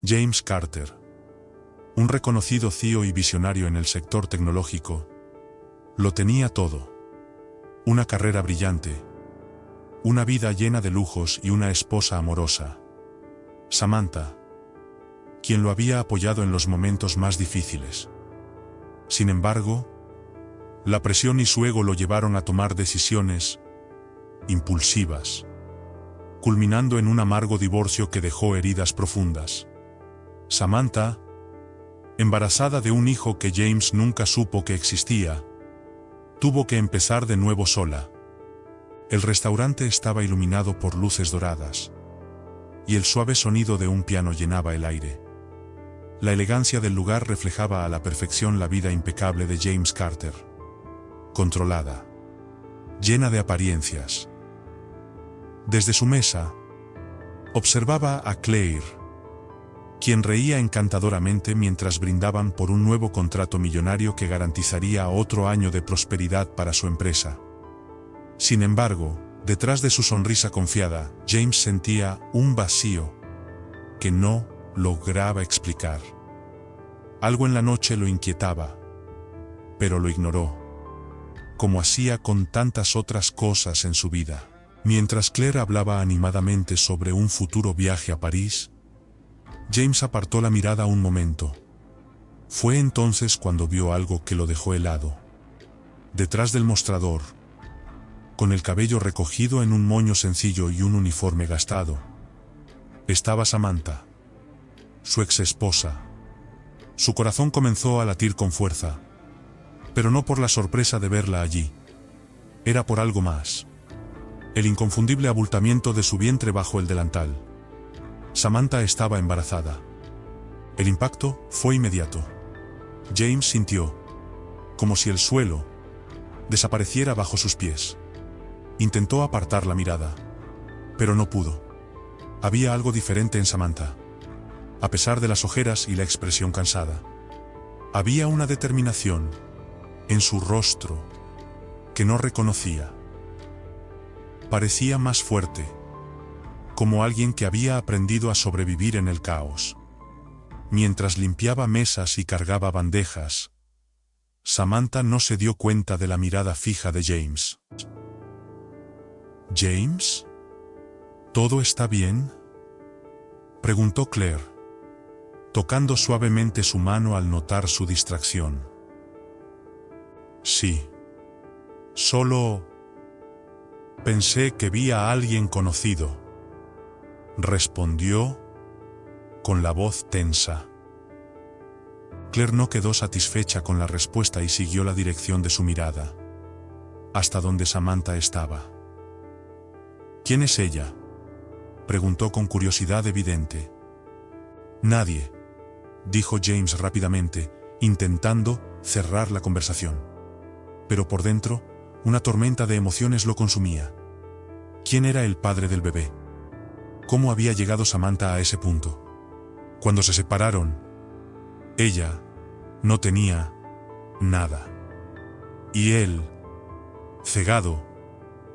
James Carter, un reconocido CEO y visionario en el sector tecnológico, lo tenía todo. Una carrera brillante, una vida llena de lujos y una esposa amorosa, Samantha, quien lo había apoyado en los momentos más difíciles. Sin embargo, la presión y su ego lo llevaron a tomar decisiones impulsivas, culminando en un amargo divorcio que dejó heridas profundas. Samantha, embarazada de un hijo que James nunca supo que existía, tuvo que empezar de nuevo sola. El restaurante estaba iluminado por luces doradas, y el suave sonido de un piano llenaba el aire. La elegancia del lugar reflejaba a la perfección la vida impecable de James Carter. Controlada, llena de apariencias. Desde su mesa, observaba a Claire, quien reía encantadoramente mientras brindaban por un nuevo contrato millonario que garantizaría otro año de prosperidad para su empresa. Sin embargo, detrás de su sonrisa confiada, James sentía un vacío que no lograba explicar. Algo en la noche lo inquietaba, pero lo ignoró, como hacía con tantas otras cosas en su vida. Mientras Claire hablaba animadamente sobre un futuro viaje a París, James apartó la mirada un momento. Fue entonces cuando vio algo que lo dejó helado. Detrás del mostrador, con el cabello recogido en un moño sencillo y un uniforme gastado, estaba Samantha, su ex esposa. Su corazón comenzó a latir con fuerza, pero no por la sorpresa de verla allí. Era por algo más. El inconfundible abultamiento de su vientre bajo el delantal. Samantha estaba embarazada. El impacto fue inmediato. James sintió como si el suelo desapareciera bajo sus pies. Intentó apartar la mirada, pero no pudo. Había algo diferente en Samantha. A pesar de las ojeras y la expresión cansada, había una determinación en su rostro que no reconocía. Parecía más fuerte, como alguien que había aprendido a sobrevivir en el caos. Mientras limpiaba mesas y cargaba bandejas, Samantha no se dio cuenta de la mirada fija de James. ¿James? ¿Todo está bien?, preguntó Claire, tocando suavemente su mano al notar su distracción. Sí. Solo pensé que vi a alguien conocido, respondió con la voz tensa. Claire no quedó satisfecha con la respuesta y siguió la dirección de su mirada, hasta donde Samantha estaba. ¿Quién es ella?, preguntó con curiosidad evidente. Nadie, dijo James rápidamente, intentando cerrar la conversación. Pero por dentro, una tormenta de emociones lo consumía. ¿Quién era el padre del bebé? ¿Cómo había llegado Samantha a ese punto? Cuando se separaron, ella no tenía nada. Y él, cegado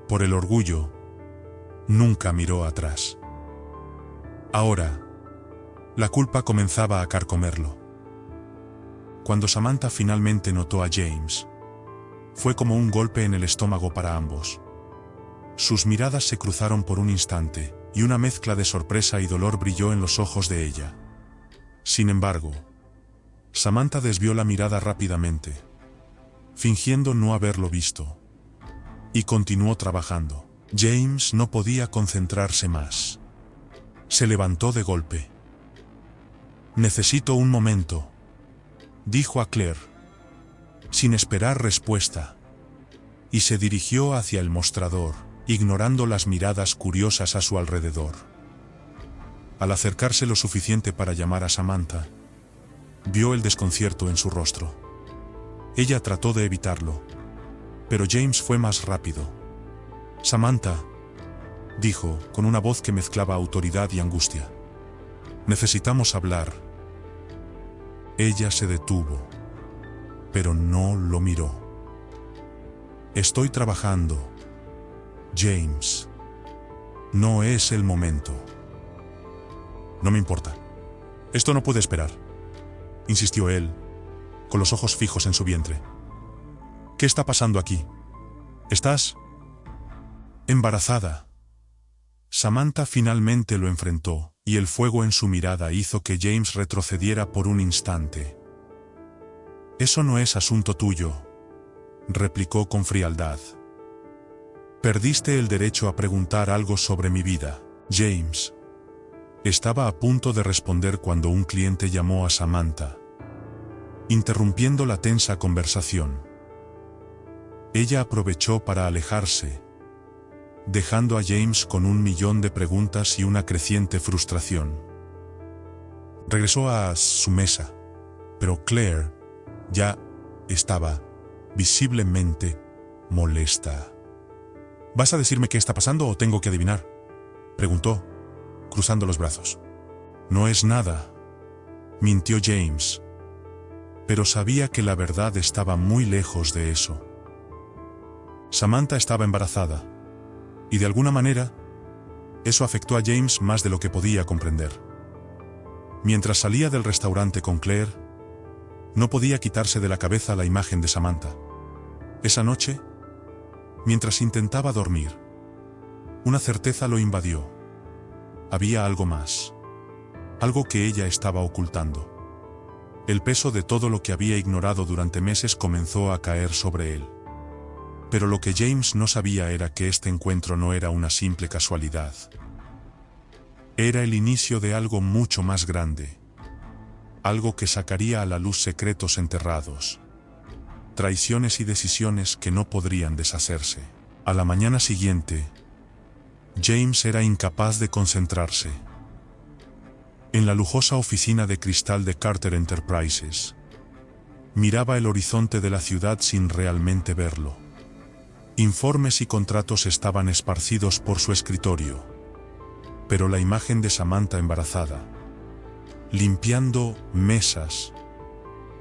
por el orgullo, nunca miró atrás. Ahora, la culpa comenzaba a carcomerlo. Cuando Samantha finalmente notó a James, fue como un golpe en el estómago para ambos. Sus miradas se cruzaron por un instante, y una mezcla de sorpresa y dolor brilló en los ojos de ella. Sin embargo, Samantha desvió la mirada rápidamente, fingiendo no haberlo visto, y continuó trabajando. James no podía concentrarse más. Se levantó de golpe. «Necesito un momento», dijo a Claire, sin esperar respuesta, y se dirigió hacia el mostrador, ignorando las miradas curiosas a su alrededor. Al acercarse lo suficiente para llamar a Samantha, vio el desconcierto en su rostro. Ella trató de evitarlo, pero James fue más rápido. «Samantha», dijo, con una voz que mezclaba autoridad y angustia. «Necesitamos hablar». Ella se detuvo, pero no lo miró. «Estoy trabajando, James. No es el momento». «No me importa», Esto no puede esperar, insistió él, con los ojos fijos en su vientre. ¿Qué está pasando aquí? ¿Estás embarazada? Samantha finalmente lo enfrentó, y el fuego en su mirada hizo que James retrocediera por un instante. Eso no es asunto tuyo, replicó con frialdad. Perdiste el derecho a preguntar algo sobre mi vida, James. Estaba a punto de responder cuando un cliente llamó a Samantha, interrumpiendo la tensa conversación. Ella aprovechó para alejarse, dejando a James con 1.000.000 de preguntas y una creciente frustración. Regresó a su mesa, pero Claire ya estaba visiblemente molesta. ¿Vas a decirme qué está pasando o tengo que adivinar?, preguntó, cruzando los brazos. No es nada, mintió James, pero sabía que la verdad estaba muy lejos de eso. Samantha estaba embarazada, y de alguna manera, eso afectó a James más de lo que podía comprender. Mientras salía del restaurante con Claire, no podía quitarse de la cabeza la imagen de Samantha. Esa noche, mientras intentaba dormir, una certeza lo invadió. Había algo más, algo que ella estaba ocultando. El peso de todo lo que había ignorado durante meses comenzó a caer sobre él. Pero lo que James no sabía era que este encuentro no era una simple casualidad. Era el inicio de algo mucho más grande. Algo que sacaría a la luz secretos enterrados. Traiciones y decisiones que no podrían deshacerse. A la mañana siguiente, James era incapaz de concentrarse. En la lujosa oficina de cristal de Carter Enterprises, miraba el horizonte de la ciudad sin realmente verlo. Informes y contratos estaban esparcidos por su escritorio, pero la imagen de Samantha embarazada, limpiando mesas,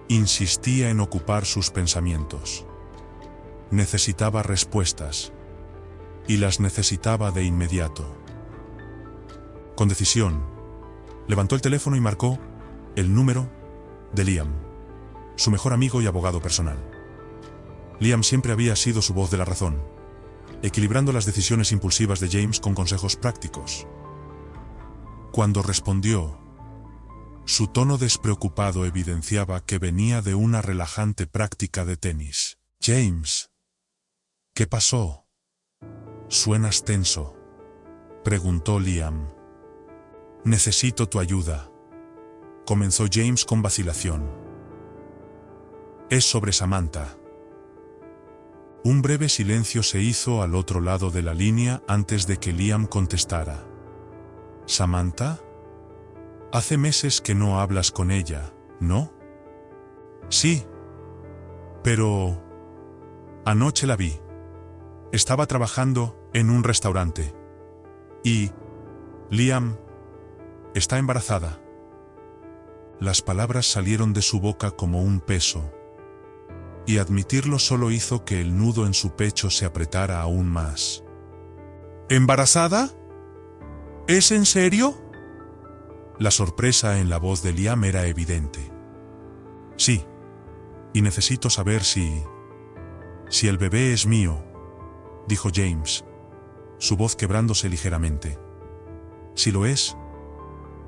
insistía en ocupar sus pensamientos. Necesitaba respuestas, y las necesitaba de inmediato. Con decisión, levantó el teléfono y marcó el número de Liam, su mejor amigo y abogado personal. Liam siempre había sido su voz de la razón, equilibrando las decisiones impulsivas de James con consejos prácticos. Cuando respondió, su tono despreocupado evidenciaba que venía de una relajante práctica de tenis. James, ¿qué pasó? ¿Suenas tenso?, preguntó Liam. Necesito tu ayuda, comenzó James con vacilación. Es sobre Samantha. Un breve silencio se hizo al otro lado de la línea antes de que Liam contestara. ¿Samantha? Hace meses que no hablas con ella, ¿no? Sí. Pero anoche la vi. Estaba trabajando en un restaurante. Y Liam está embarazada. Las palabras salieron de su boca como un peso, y admitirlo solo hizo que el nudo en su pecho se apretara aún más. ¿Embarazada? ¿Es en serio? La sorpresa en la voz de Liam era evidente. Sí, y necesito saber si el bebé es mío, dijo James, su voz quebrándose ligeramente. Si lo es,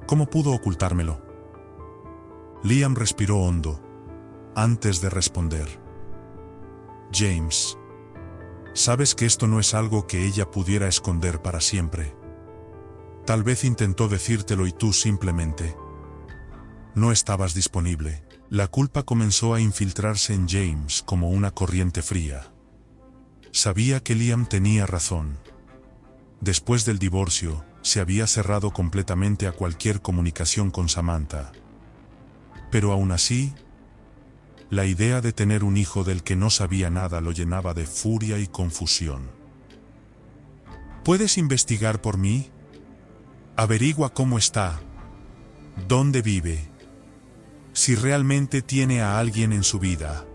¿cómo pudo ocultármelo? Liam respiró hondo, antes de responder. James, sabes que esto no es algo que ella pudiera esconder para siempre. Tal vez intentó decírtelo y tú simplemente no estabas disponible. La culpa comenzó a infiltrarse en James como una corriente fría. Sabía que Liam tenía razón. Después del divorcio, se había cerrado completamente a cualquier comunicación con Samantha. Pero aún así, la idea de tener un hijo del que no sabía nada lo llenaba de furia y confusión. ¿Puedes investigar por mí? Averigua cómo está, dónde vive, si realmente tiene a alguien en su vida,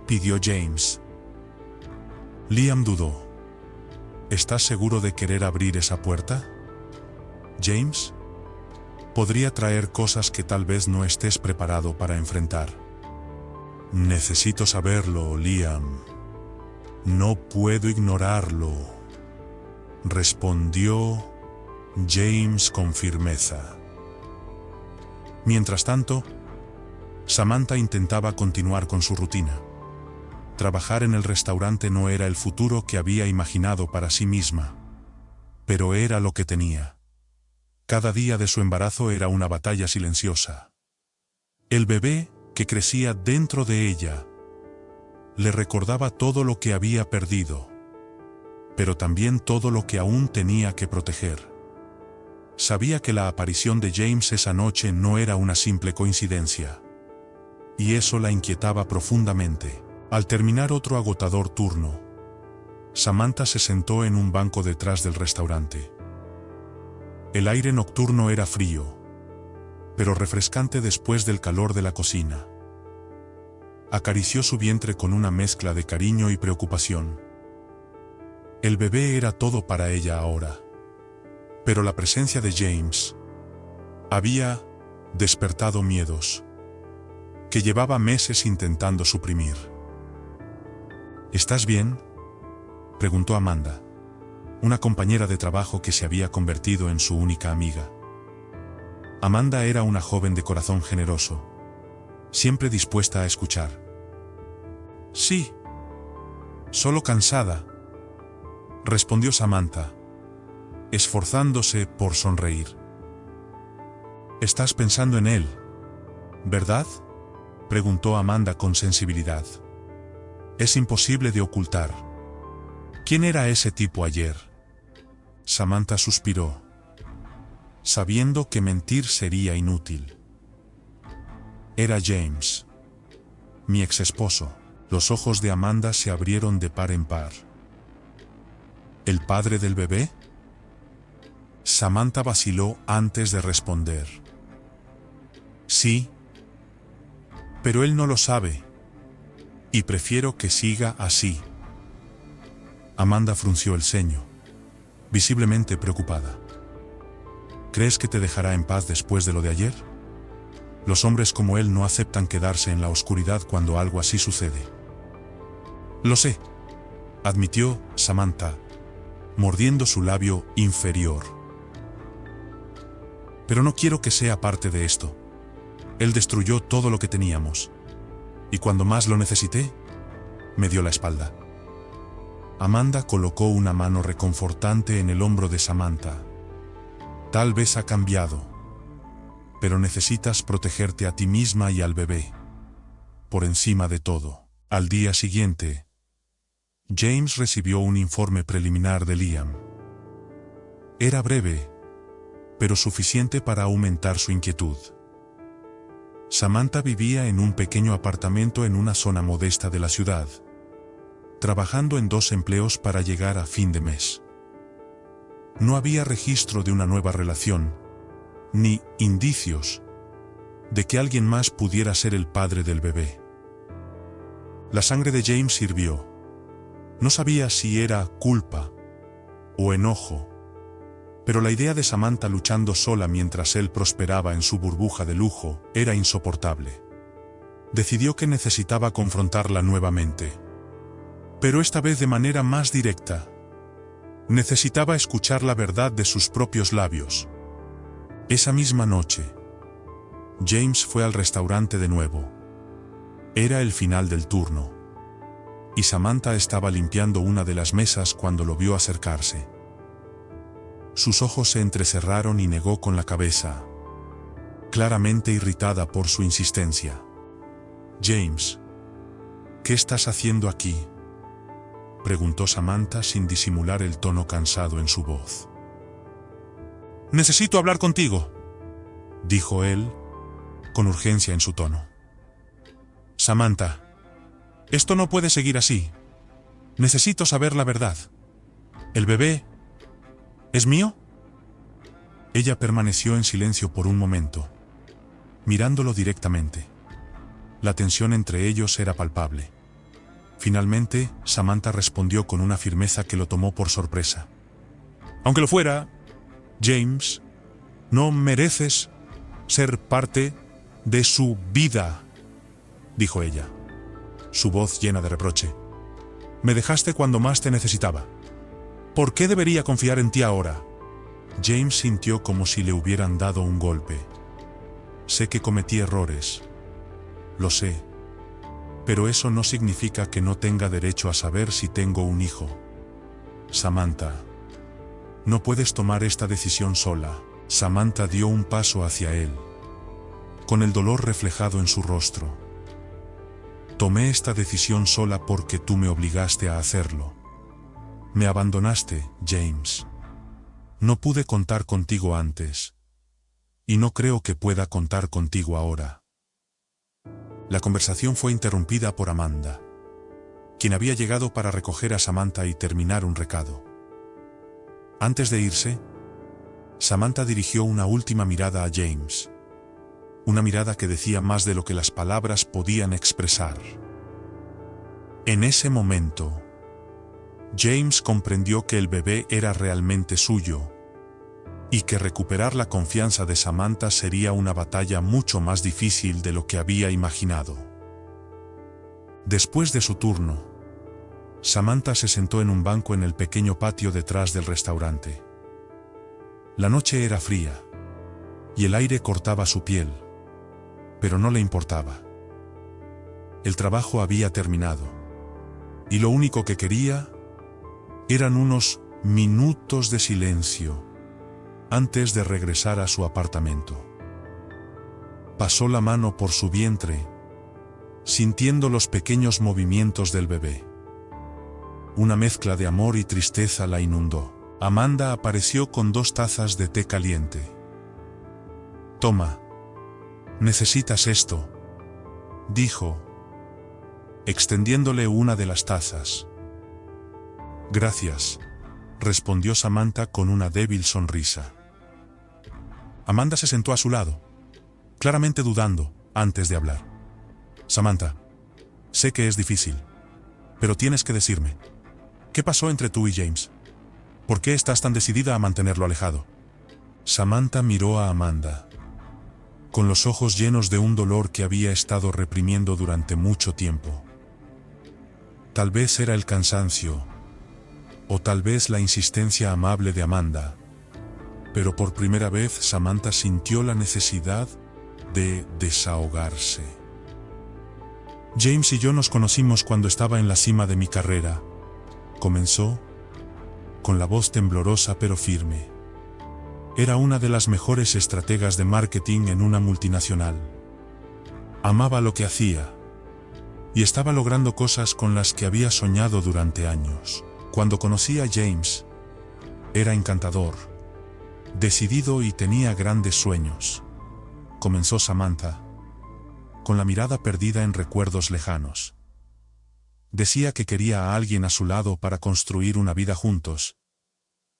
pidió James. Liam dudó. ¿Estás seguro de querer abrir esa puerta, James? podría traer cosas que tal vez no estés preparado para enfrentar. Necesito saberlo, Liam. No puedo ignorarlo, respondió James con firmeza. Mientras tanto, Samantha intentaba continuar con su rutina. Trabajar en el restaurante no era el futuro que había imaginado para sí misma, pero era lo que tenía. Cada día de su embarazo era una batalla silenciosa. El bebé, que crecía dentro de ella, le recordaba todo lo que había perdido, pero también todo lo que aún tenía que proteger. Sabía que la aparición de James esa noche no era una simple coincidencia, y eso la inquietaba profundamente. Al terminar otro agotador turno, Samantha se sentó en un banco detrás del restaurante. El aire nocturno era frío, pero refrescante después del calor de la cocina. Acarició su vientre con una mezcla de cariño y preocupación. El bebé era todo para ella ahora, pero la presencia de James había despertado miedos que llevaba meses intentando suprimir. ¿Estás bien?, preguntó Amanda, una compañera de trabajo que se había convertido en su única amiga. Amanda era una joven de corazón generoso, siempre dispuesta a escuchar. Sí, solo cansada, respondió Samantha, esforzándose por sonreír. ¿Estás pensando en él, verdad?, preguntó Amanda con sensibilidad. Es imposible de ocultar. ¿Quién era ese tipo ayer? Samantha suspiró, sabiendo que mentir sería inútil. Era James, mi ex esposo. Los ojos de Amanda se abrieron de par en par. ¿El padre del bebé? Samantha vaciló antes de responder. Sí, pero él no lo sabe, y prefiero que siga así. Amanda frunció el ceño, visiblemente preocupada. ¿Crees que te dejará en paz después de lo de ayer? Los hombres como él no aceptan quedarse en la oscuridad cuando algo así sucede. Lo sé, admitió Samantha, mordiendo su labio inferior. Pero no quiero que sea parte de esto. Él destruyó todo lo que teníamos, y cuando más lo necesité, me dio la espalda. Amanda colocó una mano reconfortante en el hombro de Samantha. Tal vez ha cambiado, pero necesitas protegerte a ti misma y al bebé. Por encima de todo. Al día siguiente, James recibió un informe preliminar de Liam. Era breve, pero suficiente para aumentar su inquietud. Samantha vivía en un pequeño apartamento en una zona modesta de la ciudad, trabajando en 2 empleos para llegar a fin de mes. No había registro de una nueva relación, ni indicios de que alguien más pudiera ser el padre del bebé. La sangre de James hirvió. No sabía si era culpa o enojo, pero la idea de Samantha luchando sola mientras él prosperaba en su burbuja de lujo era insoportable. Decidió que necesitaba confrontarla nuevamente, pero esta vez de manera más directa. Necesitaba escuchar la verdad de sus propios labios. Esa misma noche, James fue al restaurante de nuevo. Era el final del turno, y Samantha estaba limpiando una de las mesas cuando lo vio acercarse. Sus ojos se entrecerraron y negó con la cabeza, claramente irritada por su insistencia. James, ¿qué estás haciendo aquí?, preguntó Samantha sin disimular el tono cansado en su voz. Necesito hablar contigo, dijo él, con urgencia en su tono. Samantha, esto no puede seguir así. Necesito saber la verdad. ¿El bebé es mío? Ella permaneció en silencio por un momento, mirándolo directamente. La tensión entre ellos era palpable. Finalmente, Samantha respondió con una firmeza que lo tomó por sorpresa. Aunque lo fuera, James, no mereces ser parte de su vida, dijo ella, su voz llena de reproche. Me dejaste cuando más te necesitaba. ¿Por qué debería confiar en ti ahora? James sintió como si le hubieran dado un golpe. Sé que cometí errores. Lo sé. Pero eso no significa que no tenga derecho a saber si tengo un hijo. Samantha. No puedes tomar esta decisión sola. Samantha dio un paso hacia él, con el dolor reflejado en su rostro. Tomé esta decisión sola porque tú me obligaste a hacerlo. Me abandonaste, James. No pude contar contigo antes. Y no creo que pueda contar contigo ahora. La conversación fue interrumpida por Amanda, quien había llegado para recoger a Samantha y terminar un recado. Antes de irse, Samantha dirigió una última mirada a James. Una mirada que decía más de lo que las palabras podían expresar. En ese momento, James comprendió que el bebé era realmente suyo, y que recuperar la confianza de Samantha sería una batalla mucho más difícil de lo que había imaginado. Después de su turno, Samantha se sentó en un banco en el pequeño patio detrás del restaurante. La noche era fría, y el aire cortaba su piel, pero no le importaba. El trabajo había terminado, y lo único que quería eran unos minutos de silencio antes de regresar a su apartamento. Pasó la mano por su vientre, sintiendo los pequeños movimientos del bebé. Una mezcla de amor y tristeza la inundó. Amanda apareció con 2 tazas de té caliente. Toma. Necesitas esto, dijo, extendiéndole una de las tazas. Gracias, respondió Samantha con una débil sonrisa. Amanda se sentó a su lado, claramente dudando antes de hablar. Samantha, sé que es difícil, pero tienes que decirme, ¿qué pasó entre tú y James? ¿Por qué estás tan decidida a mantenerlo alejado? Samantha miró a Amanda, con los ojos llenos de un dolor que había estado reprimiendo durante mucho tiempo. Tal vez era el cansancio, o tal vez la insistencia amable de Amanda, pero por primera vez Samantha sintió la necesidad de desahogarse. James y yo nos conocimos cuando estaba en la cima de mi carrera, comenzó, con la voz temblorosa pero firme. Era una de las mejores estrategas de marketing en una multinacional. Amaba lo que hacía, y estaba logrando cosas con las que había soñado durante años. Cuando conocí a James, era encantador, decidido y tenía grandes sueños. Comenzó Samantha, con la mirada perdida en recuerdos lejanos. Decía que quería a alguien a su lado para construir una vida juntos.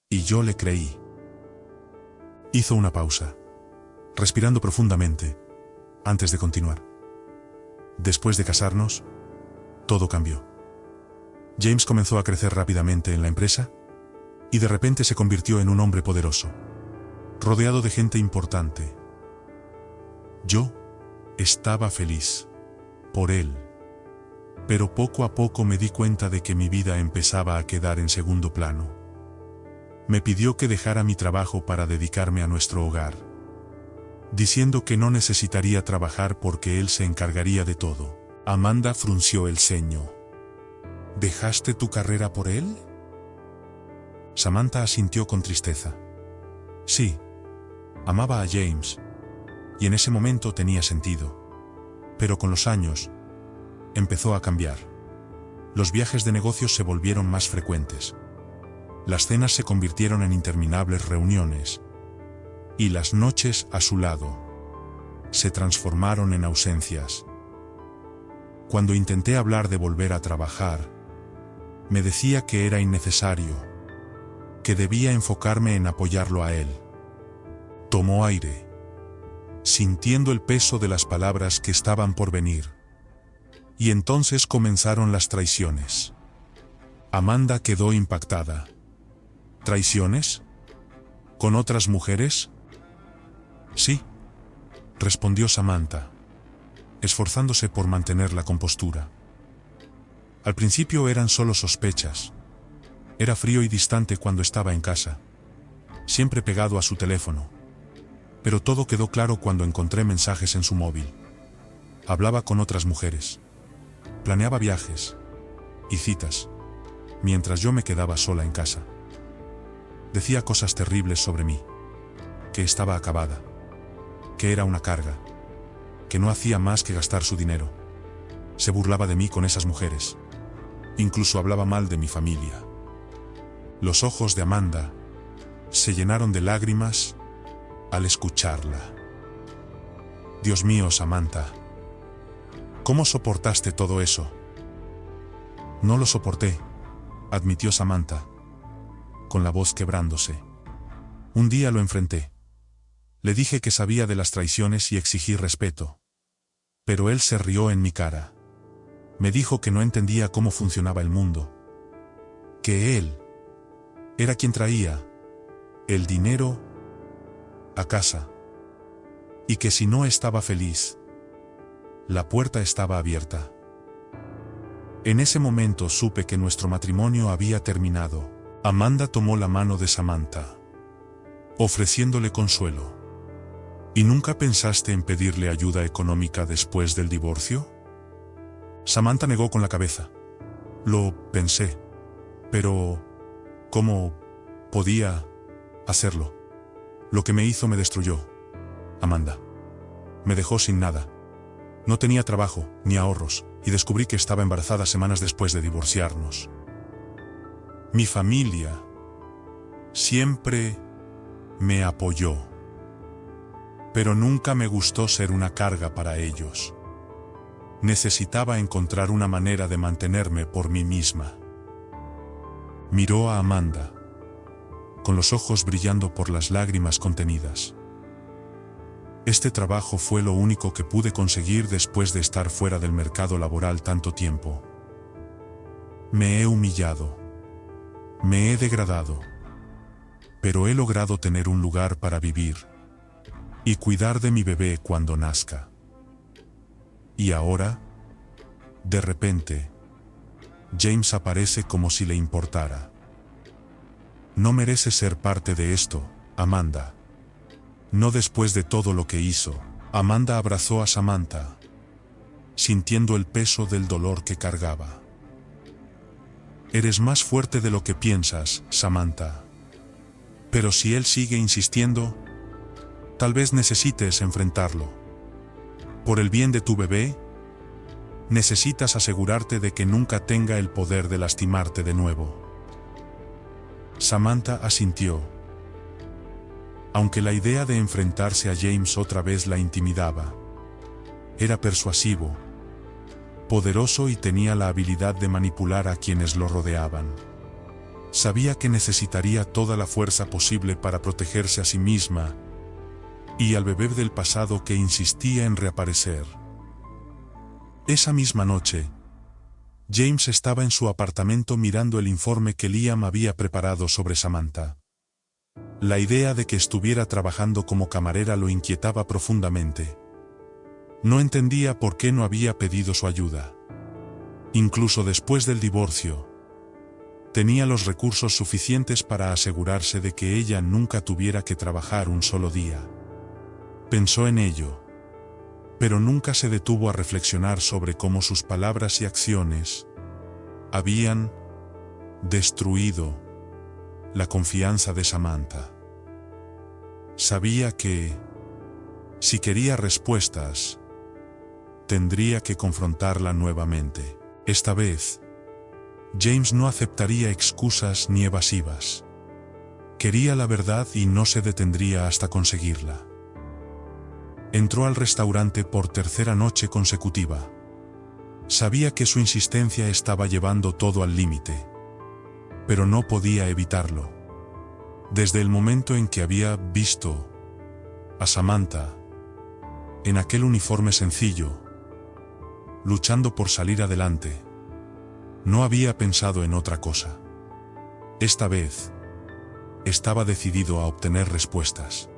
Y yo le creí. Hizo una pausa, respirando profundamente, antes de continuar. Después de casarnos, todo cambió. James comenzó a crecer rápidamente en la empresa, y de repente se convirtió en un hombre poderoso, rodeado de gente importante. Yo estaba feliz por él. Pero poco a poco me di cuenta de que mi vida empezaba a quedar en segundo plano. Me pidió que dejara mi trabajo para dedicarme a nuestro hogar, diciendo que no necesitaría trabajar porque él se encargaría de todo. Amanda frunció el ceño. ¿Dejaste tu carrera por él? Samantha asintió con tristeza. Sí, amaba a James, y en ese momento tenía sentido. Pero con los años, empezó a cambiar. Los viajes de negocios se volvieron más frecuentes. Las cenas se convirtieron en interminables reuniones. Y las noches a su lado se transformaron en ausencias. Cuando intenté hablar de volver a trabajar, me decía que era innecesario, que debía enfocarme en apoyarlo a él. Tomó aire, sintiendo el peso de las palabras que estaban por venir. Y entonces comenzaron las traiciones. Amanda quedó impactada. ¿Traiciones? ¿Con otras mujeres? Sí. respondió Samantha, esforzándose por mantener la compostura. Al principio eran solo sospechas. Era frío y distante cuando estaba en casa, siempre pegado a su teléfono. Pero todo quedó claro cuando encontré mensajes en su móvil. Hablaba con otras mujeres. Planeaba viajes y citas, mientras yo me quedaba sola en casa. Decía cosas terribles sobre mí, que estaba acabada, que era una carga, que no hacía más que gastar su dinero. Se burlaba de mí con esas mujeres. Incluso hablaba mal de mi familia. Los ojos de Amanda se llenaron de lágrimas al escucharla. Dios mío, Samantha, ¿cómo soportaste todo eso? No lo soporté, admitió Samantha, con la voz quebrándose. Un día lo enfrenté. Le dije que sabía de las traiciones y exigí respeto. Pero él se rió en mi cara. Me dijo que no entendía cómo funcionaba el mundo. Que él era quien traía el dinero a casa. Y que si no estaba feliz, la puerta estaba abierta. En ese momento supe que nuestro matrimonio había terminado. Amanda tomó la mano de Samantha, ofreciéndole consuelo. ¿Y nunca pensaste en pedirle ayuda económica después del divorcio? Samantha negó con la cabeza. Lo pensé, pero ¿cómo podía hacerlo? Lo que me hizo me destruyó, Amanda. Me dejó sin nada. No tenía trabajo ni ahorros y descubrí que estaba embarazada semanas después de divorciarnos. Mi familia siempre me apoyó, pero nunca me gustó ser una carga para ellos. Necesitaba encontrar una manera de mantenerme por mí misma. Miró a Amanda, con los ojos brillando por las lágrimas contenidas. Este trabajo fue lo único que pude conseguir después de estar fuera del mercado laboral tanto tiempo. Me he humillado, me he degradado, pero he logrado tener un lugar para vivir y cuidar de mi bebé cuando nazca. Y ahora, de repente, James aparece como si le importara. No merece ser parte de esto, Amanda. No después de todo lo que hizo. Amanda abrazó a Samantha, sintiendo el peso del dolor que cargaba. Eres más fuerte de lo que piensas, Samantha. Pero si él sigue insistiendo, tal vez necesites enfrentarlo. Por el bien de tu bebé, necesitas asegurarte de que nunca tenga el poder de lastimarte de nuevo. Samantha asintió. Aunque la idea de enfrentarse a James otra vez la intimidaba. Era persuasivo, poderoso y tenía la habilidad de manipular a quienes lo rodeaban. Sabía que necesitaría toda la fuerza posible para protegerse a sí misma y al bebé del pasado que insistía en reaparecer. Esa misma noche, James estaba en su apartamento mirando el informe que Liam había preparado sobre Samantha. La idea de que estuviera trabajando como camarera lo inquietaba profundamente. No entendía por qué no había pedido su ayuda. Incluso después del divorcio, tenía los recursos suficientes para asegurarse de que ella nunca tuviera que trabajar un solo día. Pensó en ello, pero nunca se detuvo a reflexionar sobre cómo sus palabras y acciones habían destruido la confianza de Samantha. Sabía que, si quería respuestas, tendría que confrontarla nuevamente. Esta vez, James no aceptaría excusas ni evasivas. Quería la verdad y no se detendría hasta conseguirla. Entró al restaurante por tercera noche consecutiva. Sabía que su insistencia estaba llevando todo al límite, pero no podía evitarlo. Desde el momento en que había visto a Samantha en aquel uniforme sencillo, luchando por salir adelante, no había pensado en otra cosa. Esta vez, estaba decidido a obtener respuestas.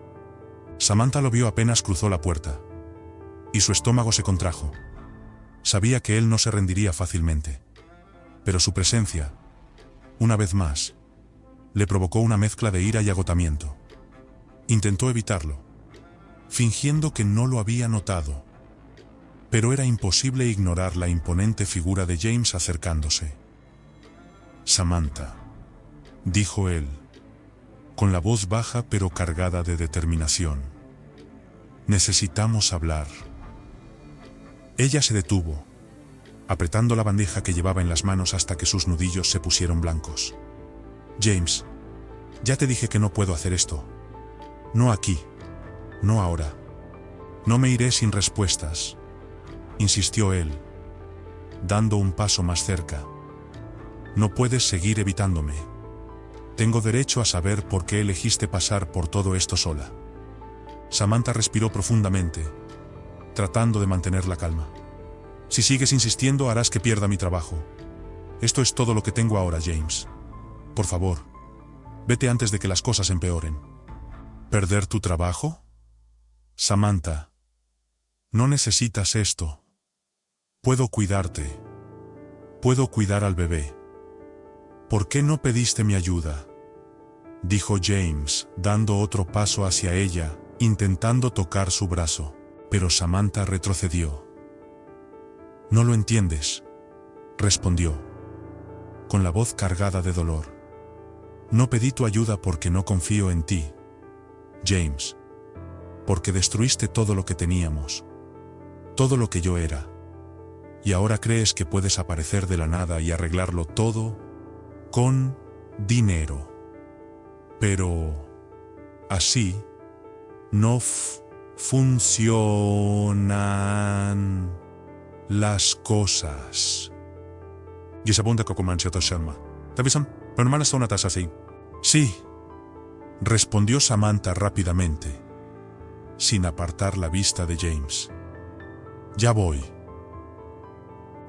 Samantha lo vio apenas cruzó la puerta. y su estómago se contrajo. Sabía que él no se rendiría fácilmente. Pero su presencia, una vez más, le provocó una mezcla de ira y agotamiento. Intentó evitarlo, fingiendo que no lo había notado. Pero era imposible ignorar la imponente figura de James acercándose. «Samantha», dijo él, con la voz baja pero cargada de determinación. «Necesitamos hablar». Ella se detuvo, apretando la bandeja que llevaba en las manos hasta que sus nudillos se pusieron blancos. «James, ya te dije que no puedo hacer esto. No aquí, no ahora. No me iré sin respuestas», insistió él, dando un paso más cerca. «No puedes seguir evitándome. Tengo derecho a saber por qué elegiste pasar por todo esto sola». Samantha respiró profundamente, tratando de mantener la calma. «Si sigues insistiendo, harás que pierda mi trabajo. Esto es todo lo que tengo ahora, James. Por favor, vete antes de que las cosas empeoren». «¿Perder tu trabajo? Samantha, no necesitas esto. Puedo cuidarte. Puedo cuidar al bebé. ¿Por qué no pediste mi ayuda?», dijo James, dando otro paso hacia ella, intentando tocar su brazo. Pero Samantha retrocedió. «No lo entiendes», respondió, con la voz cargada de dolor. «No pedí tu ayuda porque no confío en ti, James. Porque destruiste todo lo que teníamos, todo lo que yo era. Y ahora crees que puedes aparecer de la nada y arreglarlo todo con dinero. Pero así no funcionan las cosas». «Gisabunda Kokomanchata Sharma. ¿Tavisam? Pero no una taza así». «Sí», respondió Samantha rápidamente, sin apartar la vista de James. «Ya voy».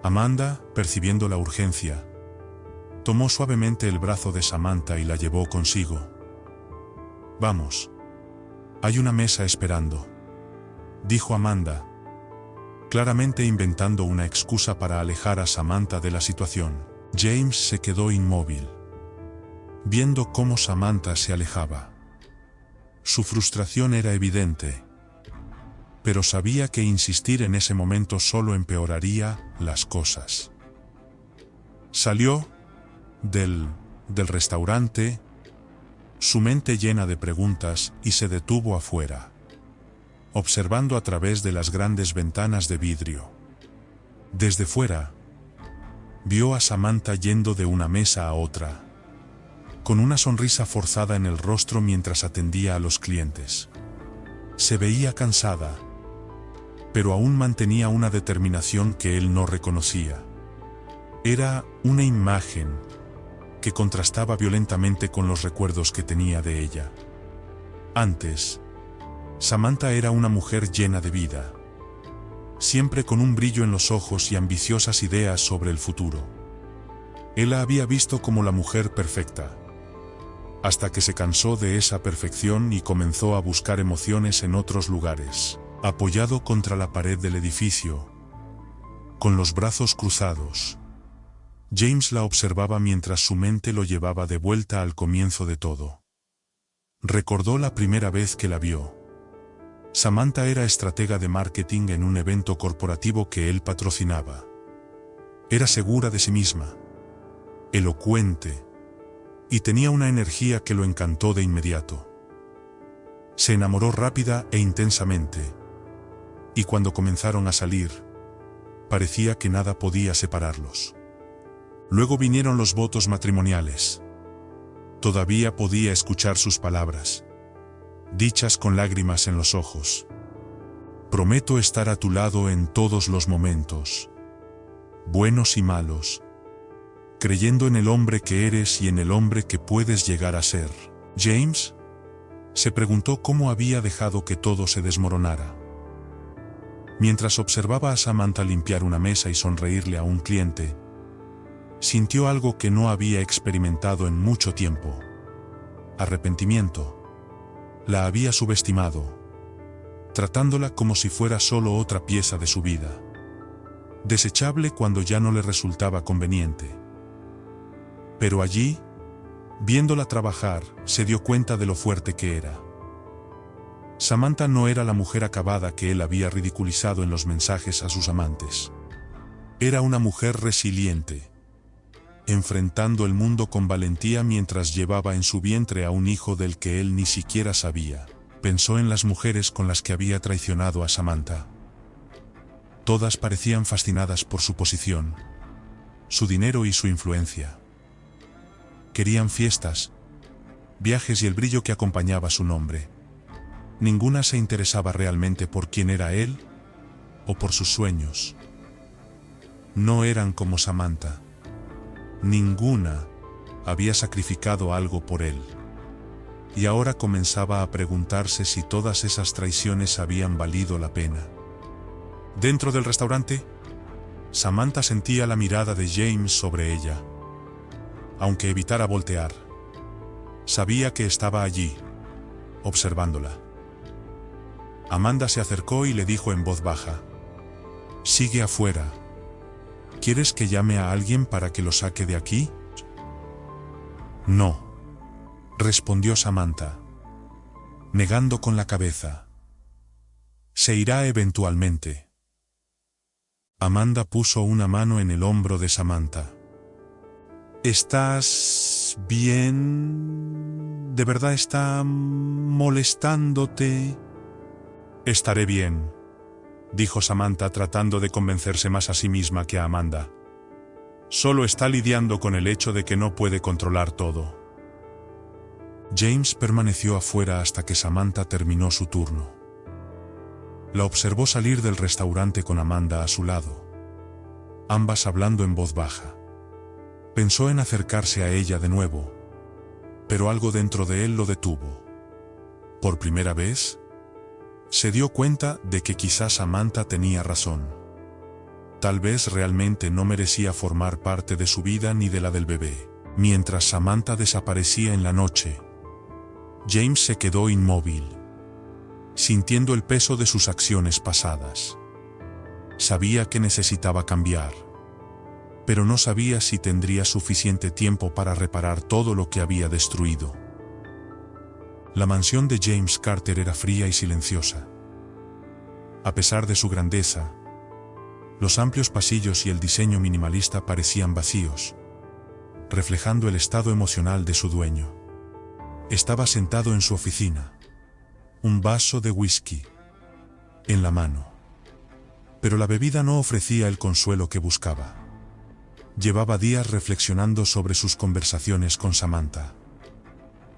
Amanda, percibiendo la urgencia, tomó suavemente el brazo de Samantha y la llevó consigo. «Vamos. Hay una mesa esperando», dijo Amanda, claramente inventando una excusa para alejar a Samantha de la situación. James se quedó inmóvil, viendo cómo Samantha se alejaba. Su frustración era evidente, pero sabía que insistir en ese momento solo empeoraría las cosas. Salió del restaurante, su mente llena de preguntas, y se detuvo afuera, observando a través de las grandes ventanas de vidrio. Desde fuera, vio a Samantha yendo de una mesa a otra, con una sonrisa forzada en el rostro mientras atendía a los clientes. Se veía cansada, pero aún mantenía una determinación que él no reconocía. Era una imagen que contrastaba violentamente con los recuerdos que tenía de ella. Antes, Samantha era una mujer llena de vida, siempre con un brillo en los ojos y ambiciosas ideas sobre el futuro. Él la había visto como la mujer perfecta, hasta que se cansó de esa perfección y comenzó a buscar emociones en otros lugares. Apoyado contra la pared del edificio, con los brazos cruzados, James la observaba mientras su mente lo llevaba de vuelta al comienzo de todo. Recordó la primera vez que la vio. Samantha era estratega de marketing en un evento corporativo que él patrocinaba. Era segura de sí misma, elocuente, y tenía una energía que lo encantó de inmediato. Se enamoró rápida e intensamente, y cuando comenzaron a salir, parecía que nada podía separarlos. Luego vinieron los votos matrimoniales. Todavía podía escuchar sus palabras, dichas con lágrimas en los ojos. «Prometo estar a tu lado en todos los momentos, buenos y malos, creyendo en el hombre que eres y en el hombre que puedes llegar a ser». James se preguntó cómo había dejado que todo se desmoronara. Mientras observaba a Samantha limpiar una mesa y sonreírle a un cliente, sintió algo que no había experimentado en mucho tiempo: arrepentimiento. La había subestimado, tratándola como si fuera solo otra pieza de su vida, desechable cuando ya no le resultaba conveniente. Pero allí, viéndola trabajar, se dio cuenta de lo fuerte que era. Samantha no era la mujer acabada que él había ridiculizado en los mensajes a sus amantes. Era una mujer resiliente, enfrentando el mundo con valentía mientras llevaba en su vientre a un hijo del que él ni siquiera sabía. Pensó en las mujeres con las que había traicionado a Samantha. Todas parecían fascinadas por su posición, su dinero y su influencia. Querían fiestas, viajes y el brillo que acompañaba su nombre. Ninguna se interesaba realmente por quién era él o por sus sueños. No eran como Samantha. Ninguna había sacrificado algo por él. Y ahora comenzaba a preguntarse si todas esas traiciones habían valido la pena. Dentro del restaurante, Samantha sentía la mirada de James sobre ella. Aunque evitara voltear, sabía que estaba allí, observándola. Amanda se acercó y le dijo en voz baja: «Sigue afuera. ¿Quieres que llame a alguien para que lo saque de aquí?» «No», respondió Samantha, negando con la cabeza. «Se irá eventualmente». Amanda puso una mano en el hombro de Samantha. «¿Estás bien? ¿De verdad está molestándote?» «Estaré bien», dijo Samantha tratando de convencerse más a sí misma que a Amanda. «Solo está lidiando con el hecho de que no puede controlar todo». James permaneció afuera hasta que Samantha terminó su turno. La observó salir del restaurante con Amanda a su lado, ambas hablando en voz baja. Pensó en acercarse a ella de nuevo, pero algo dentro de él lo detuvo. Por primera vez, se dio cuenta de que quizás Samantha tenía razón. Tal vez realmente no merecía formar parte de su vida ni de la del bebé. Mientras Samantha desaparecía en la noche, James se quedó inmóvil, sintiendo el peso de sus acciones pasadas. Sabía que necesitaba cambiar, pero no sabía si tendría suficiente tiempo para reparar todo lo que había destruido. La mansión de James Carter era fría y silenciosa. A pesar de su grandeza, los amplios pasillos y el diseño minimalista parecían vacíos, reflejando el estado emocional de su dueño. Estaba sentado en su oficina, un vaso de whisky en la mano. Pero la bebida no ofrecía el consuelo que buscaba. Llevaba días reflexionando sobre sus conversaciones con Samantha,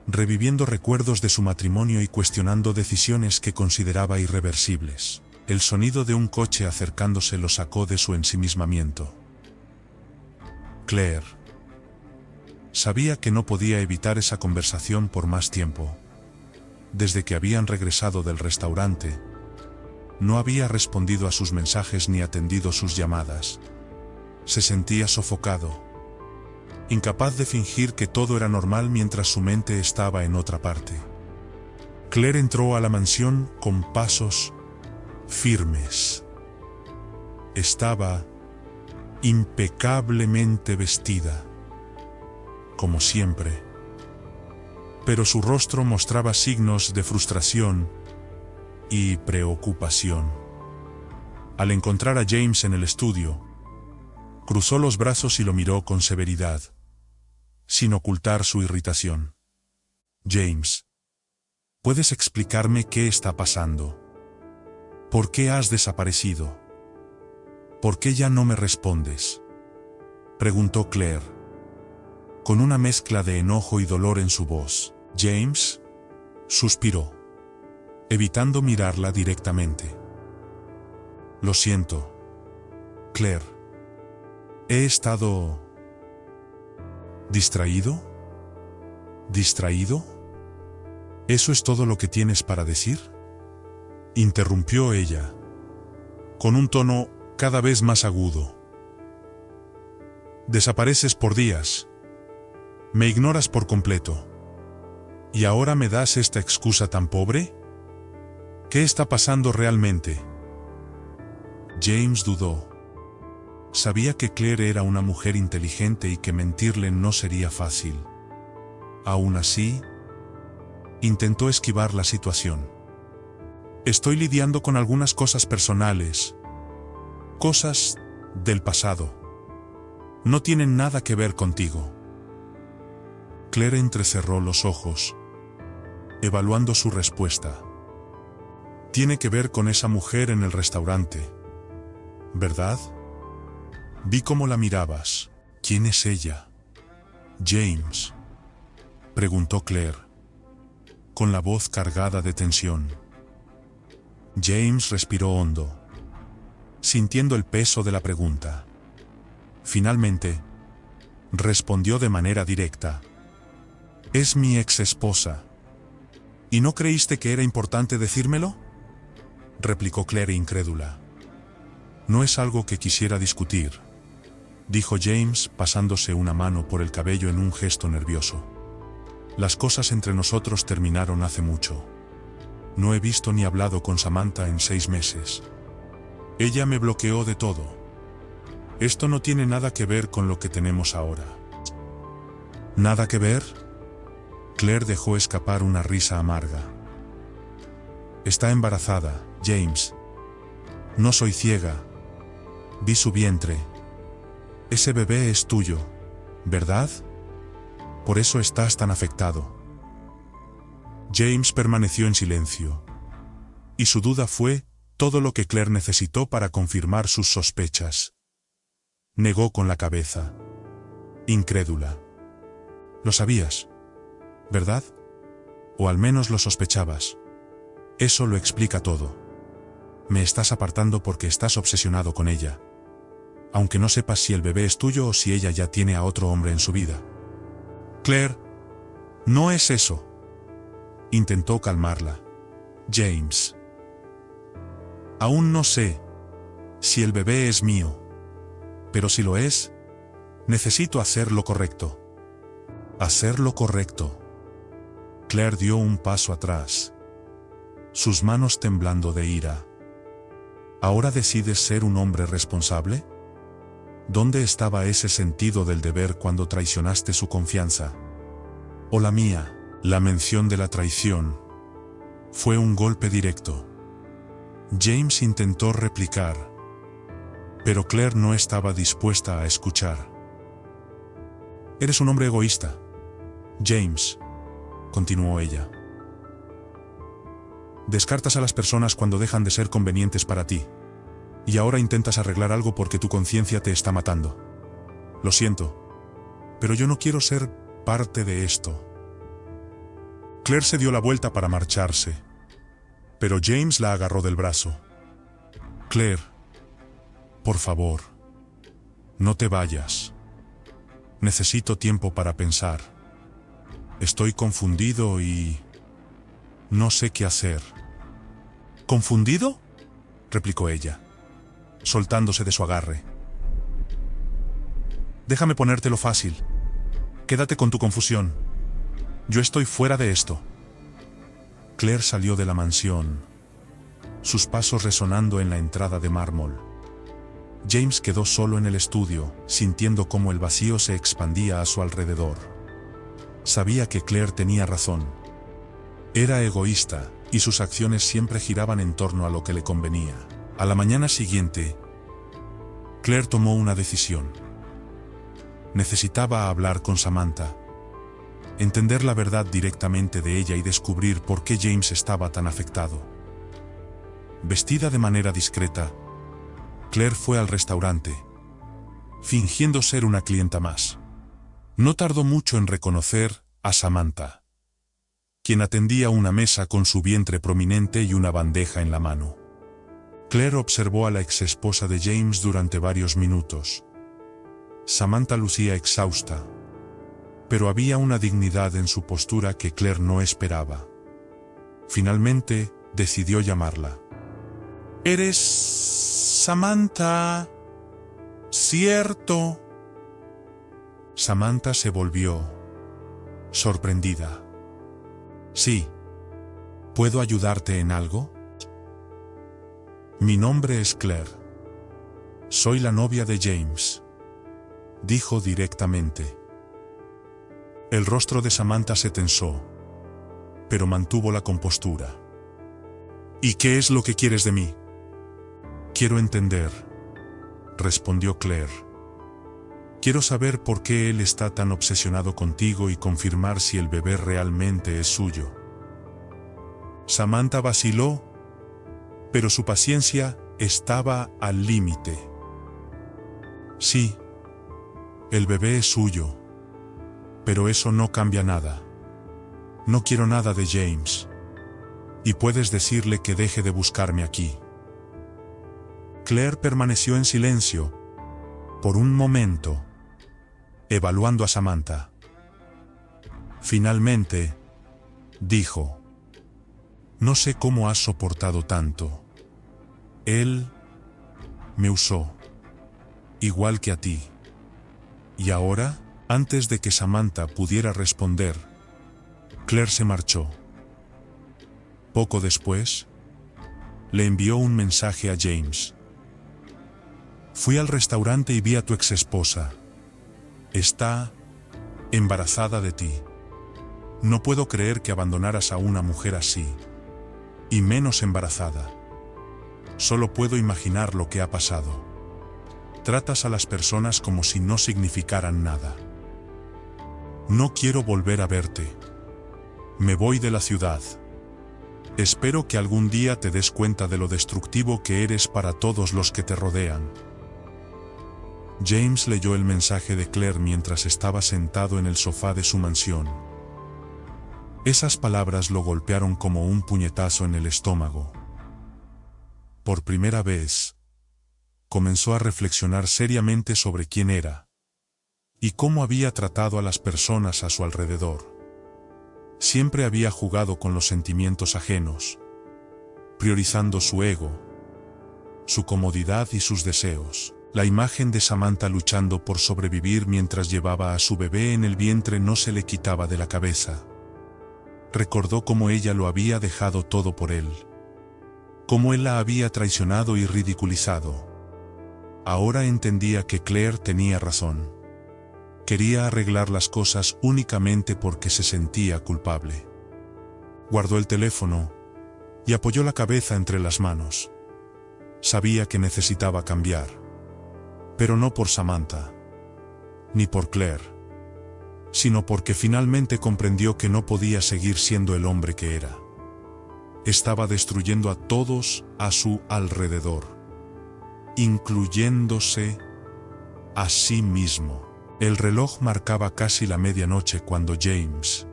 reviviendo recuerdos de su matrimonio y cuestionando decisiones que consideraba irreversibles. El sonido de un coche acercándose lo sacó de su ensimismamiento. Claire. Sabía que no podía evitar esa conversación por más tiempo. Desde que habían regresado del restaurante, no había respondido a sus mensajes ni atendido sus llamadas. Se sentía sofocado, incapaz de fingir que todo era normal mientras su mente estaba en otra parte. Claire entró a la mansión con pasos firmes. Estaba impecablemente vestida, como siempre, pero su rostro mostraba signos de frustración y preocupación. Al encontrar a James en el estudio, cruzó los brazos y lo miró con severidad, sin ocultar su irritación. «James, ¿puedes explicarme qué está pasando? ¿Por qué has desaparecido? ¿Por qué ya no me respondes?», preguntó Claire, con una mezcla de enojo y dolor en su voz. James suspiró, evitando mirarla directamente. «Lo siento, Claire. He estado... ¿Distraído? ¿Distraído? ¿Eso es todo lo que tienes para decir?», interrumpió ella, con un tono cada vez más agudo. «Desapareces por días. Me ignoras por completo. ¿Y ahora me das esta excusa tan pobre?». ¿Qué está pasando realmente? James dudó. Sabía que Claire era una mujer inteligente y que mentirle no sería fácil. Aún así, intentó esquivar la situación. Estoy lidiando con algunas cosas personales. Cosas del pasado. No tienen nada que ver contigo. Claire entrecerró los ojos, evaluando su respuesta. Tiene que ver con esa mujer en el restaurante, ¿verdad? Vi cómo la mirabas. ¿Quién es ella? James, preguntó Claire, con la voz cargada de tensión. James respiró hondo, sintiendo el peso de la pregunta. Finalmente, respondió de manera directa. Es mi ex esposa. ¿Y no creíste que era importante decírmelo? Replicó Claire incrédula. No es algo que quisiera discutir, dijo James pasándose una mano por el cabello en un gesto nervioso. Las cosas entre nosotros terminaron hace mucho. No he visto ni hablado con Samantha en 6 meses. Ella me bloqueó de todo. Esto no tiene nada que ver con lo que tenemos ahora. ¿Nada que ver? Claire dejó escapar una risa amarga. Está embarazada, James. No soy ciega. Vi su vientre. Ese bebé es tuyo, ¿verdad? Por eso estás tan afectado. James permaneció en silencio. Y su duda fue todo lo que Claire necesitó para confirmar sus sospechas. Negó con la cabeza, incrédula. Lo sabías, ¿verdad? O al menos lo sospechabas. Eso lo explica todo. Me estás apartando porque estás obsesionado con ella, aunque no sepas si el bebé es tuyo o si ella ya tiene a otro hombre en su vida. Claire, no es eso. Intentó calmarla. James. Aún no sé si el bebé es mío, pero si lo es, necesito hacer lo correcto. Hacer lo correcto. Claire dio un paso atrás, sus manos temblando de ira. ¿Ahora decides ser un hombre responsable? ¿Dónde estaba ese sentido del deber cuando traicionaste su confianza? ¿O la mía? La mención de la traición fue un golpe directo. James intentó replicar, pero Claire no estaba dispuesta a escuchar. Eres un hombre egoísta, James, continuó ella. Descartas a las personas cuando dejan de ser convenientes para ti. Y ahora intentas arreglar algo porque tu conciencia te está matando. Lo siento, pero yo no quiero ser parte de esto. Claire se dio la vuelta para marcharse, pero James la agarró del brazo. Claire, por favor, no te vayas. Necesito tiempo para pensar. Estoy confundido y no sé qué hacer. ¿Confundido?, replicó ella, soltándose de su agarre. Déjame ponértelo fácil. Quédate con tu confusión. Yo estoy fuera de esto. Claire salió de la mansión, sus pasos resonando en la entrada de mármol. James quedó solo en el estudio, sintiendo cómo el vacío se expandía a su alrededor. Sabía que Claire tenía razón. Era egoísta, y sus acciones siempre giraban en torno a lo que le convenía. A la mañana siguiente, Claire tomó una decisión. Necesitaba hablar con Samantha, entender la verdad directamente de ella y descubrir por qué James estaba tan afectado. Vestida de manera discreta, Claire fue al restaurante, fingiendo ser una clienta más. No tardó mucho en reconocer a Samantha, quien atendía una mesa con su vientre prominente y una bandeja en la mano. Claire observó a la exesposa de James durante varios minutos. Samantha lucía exhausta, pero había una dignidad en su postura que Claire no esperaba. Finalmente, decidió llamarla. «¿Eres Samantha? ¿Cierto?» Samantha se volvió, sorprendida. «Sí. ¿Puedo ayudarte en algo?» Mi nombre es Claire. Soy la novia de James, dijo directamente. El rostro de Samantha se tensó, pero mantuvo la compostura. ¿Y qué es lo que quieres de mí? Quiero entender, respondió Claire. Quiero saber por qué él está tan obsesionado contigo y confirmar si el bebé realmente es suyo. Samantha vaciló, pero su paciencia estaba al límite. Sí, el bebé es suyo, pero eso no cambia nada. No quiero nada de James. Y puedes decirle que deje de buscarme aquí. Claire permaneció en silencio, por un momento, evaluando a Samantha. Finalmente, dijo: no sé cómo has soportado tanto. Él me usó, igual que a ti. Y ahora, antes de que Samantha pudiera responder, Claire se marchó. Poco después, le envió un mensaje a James. Fui al restaurante y vi a tu exesposa. Está embarazada de ti. No puedo creer que abandonaras a una mujer así, y menos embarazada. Solo puedo imaginar lo que ha pasado. Tratas a las personas como si no significaran nada. No quiero volver a verte. Me voy de la ciudad. Espero que algún día te des cuenta de lo destructivo que eres para todos los que te rodean. James leyó el mensaje de Claire mientras estaba sentado en el sofá de su mansión. Esas palabras lo golpearon como un puñetazo en el estómago. Por primera vez, comenzó a reflexionar seriamente sobre quién era y cómo había tratado a las personas a su alrededor. Siempre había jugado con los sentimientos ajenos, priorizando su ego, su comodidad y sus deseos. La imagen de Samantha luchando por sobrevivir mientras llevaba a su bebé en el vientre no se le quitaba de la cabeza. Recordó cómo ella lo había dejado todo por él, cómo él la había traicionado y ridiculizado. Ahora entendía que Claire tenía razón. Quería arreglar las cosas únicamente porque se sentía culpable. Guardó el teléfono y apoyó la cabeza entre las manos. Sabía que necesitaba cambiar, pero no por Samantha, ni por Claire, sino porque finalmente comprendió que no podía seguir siendo el hombre que era. Estaba destruyendo a todos a su alrededor, incluyéndose a sí mismo. El reloj marcaba casi la medianoche cuando James,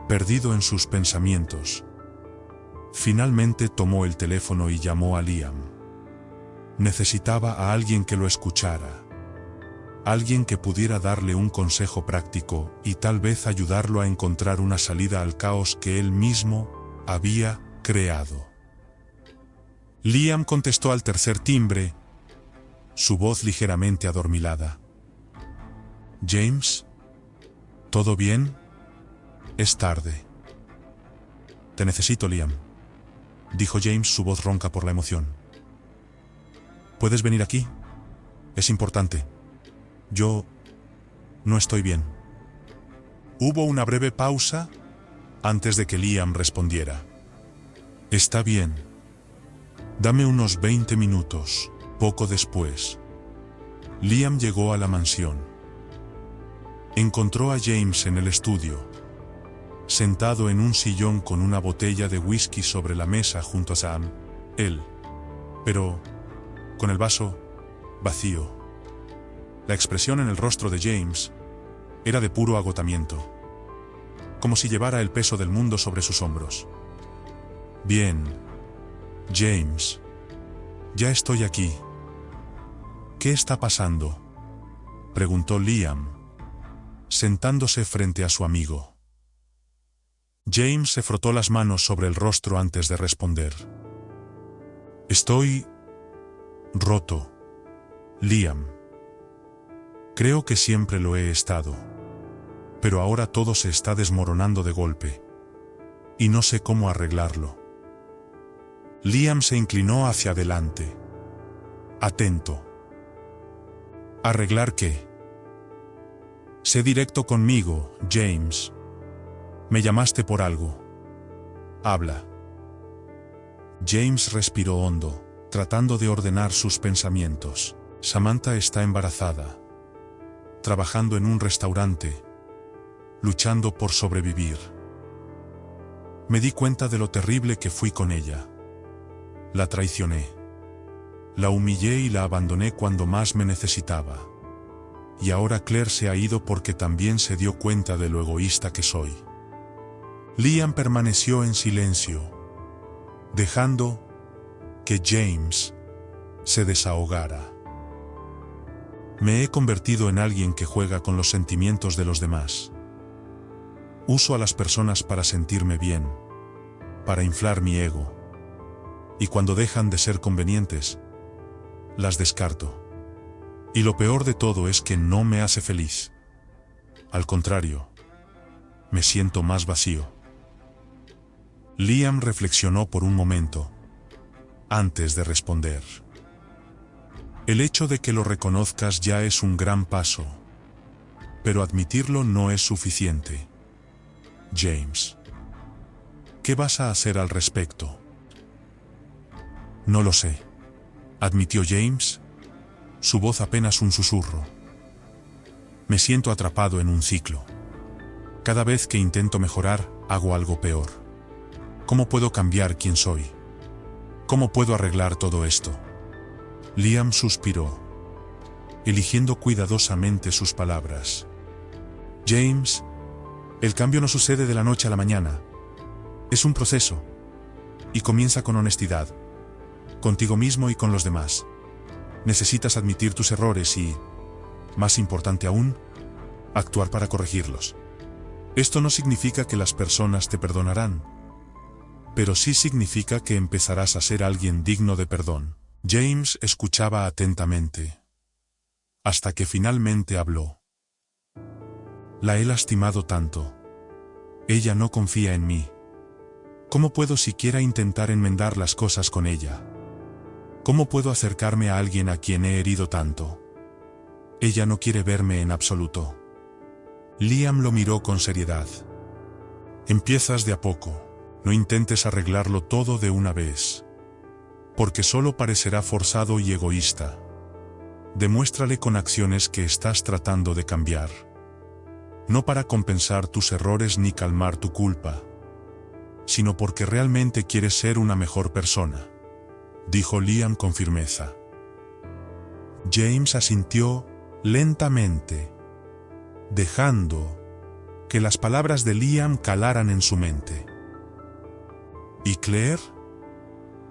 perdido en sus pensamientos, finalmente tomó el teléfono y llamó a Liam. Necesitaba a alguien que lo escuchara, alguien que pudiera darle un consejo práctico y tal vez ayudarlo a encontrar una salida al caos que él mismo había creado. Liam contestó al tercer timbre, su voz ligeramente adormilada. James, ¿todo bien? Es tarde. Te necesito, Liam, dijo James, su voz ronca por la emoción. ¿Puedes venir aquí? Es importante. Yo no estoy bien. Hubo una breve pausa antes de que Liam respondiera. Está bien. Dame unos 20 minutos. Poco después, Liam llegó a la mansión. Encontró a James en el estudio, sentado en un sillón con una botella de whisky sobre la mesa junto a Sam, él, pero con el vaso vacío. La expresión en el rostro de James era de puro agotamiento, como si llevara el peso del mundo sobre sus hombros. Bien, James, ya estoy aquí. ¿Qué está pasando?, preguntó Liam, sentándose frente a su amigo. James se frotó las manos sobre el rostro antes de responder. Estoy roto, Liam. Creo que siempre lo he estado, pero ahora todo se está desmoronando de golpe, y no sé cómo arreglarlo. Liam se inclinó hacia adelante. Atento. ¿Arreglar qué? Sé directo conmigo, James. Me llamaste por algo. Habla. James respiró hondo, tratando de ordenar sus pensamientos. Samantha está embarazada, trabajando en un restaurante, luchando por sobrevivir. Me di cuenta de lo terrible que fui con ella. La traicioné. La humillé y la abandoné cuando más me necesitaba. Y ahora Claire se ha ido porque también se dio cuenta de lo egoísta que soy. Liam permaneció en silencio, dejando que James se desahogara. Me he convertido en alguien que juega con los sentimientos de los demás. Uso a las personas para sentirme bien, para inflar mi ego. Y cuando dejan de ser convenientes, las descarto. Y lo peor de todo es que no me hace feliz. Al contrario, me siento más vacío. Liam reflexionó por un momento, antes de responder. El hecho de que lo reconozcas ya es un gran paso, pero admitirlo no es suficiente. James, ¿qué vas a hacer al respecto? No lo sé, admitió James, su voz apenas un susurro. Me siento atrapado en un ciclo. Cada vez que intento mejorar, hago algo peor. ¿Cómo puedo cambiar quién soy? ¿Cómo puedo arreglar todo esto? Liam suspiró, eligiendo cuidadosamente sus palabras. James, el cambio no sucede de la noche a la mañana. Es un proceso. Y comienza con honestidad, contigo mismo y con los demás. Necesitas admitir tus errores y, más importante aún, actuar para corregirlos. Esto no significa que las personas te perdonarán, pero sí significa que empezarás a ser alguien digno de perdón. James escuchaba atentamente, hasta que finalmente habló. La he lastimado tanto. Ella no confía en mí. ¿Cómo puedo siquiera intentar enmendar las cosas con ella? ¿Cómo puedo acercarme a alguien a quien he herido tanto? Ella no quiere verme en absoluto. Liam lo miró con seriedad. Empiezas de a poco. No intentes arreglarlo todo de una vez, porque solo parecerá forzado y egoísta. Demuéstrale con acciones que estás tratando de cambiar. No para compensar tus errores ni calmar tu culpa, sino porque realmente quieres ser una mejor persona, dijo Liam con firmeza. James asintió lentamente, dejando que las palabras de Liam calaran en su mente. ¿Y Claire?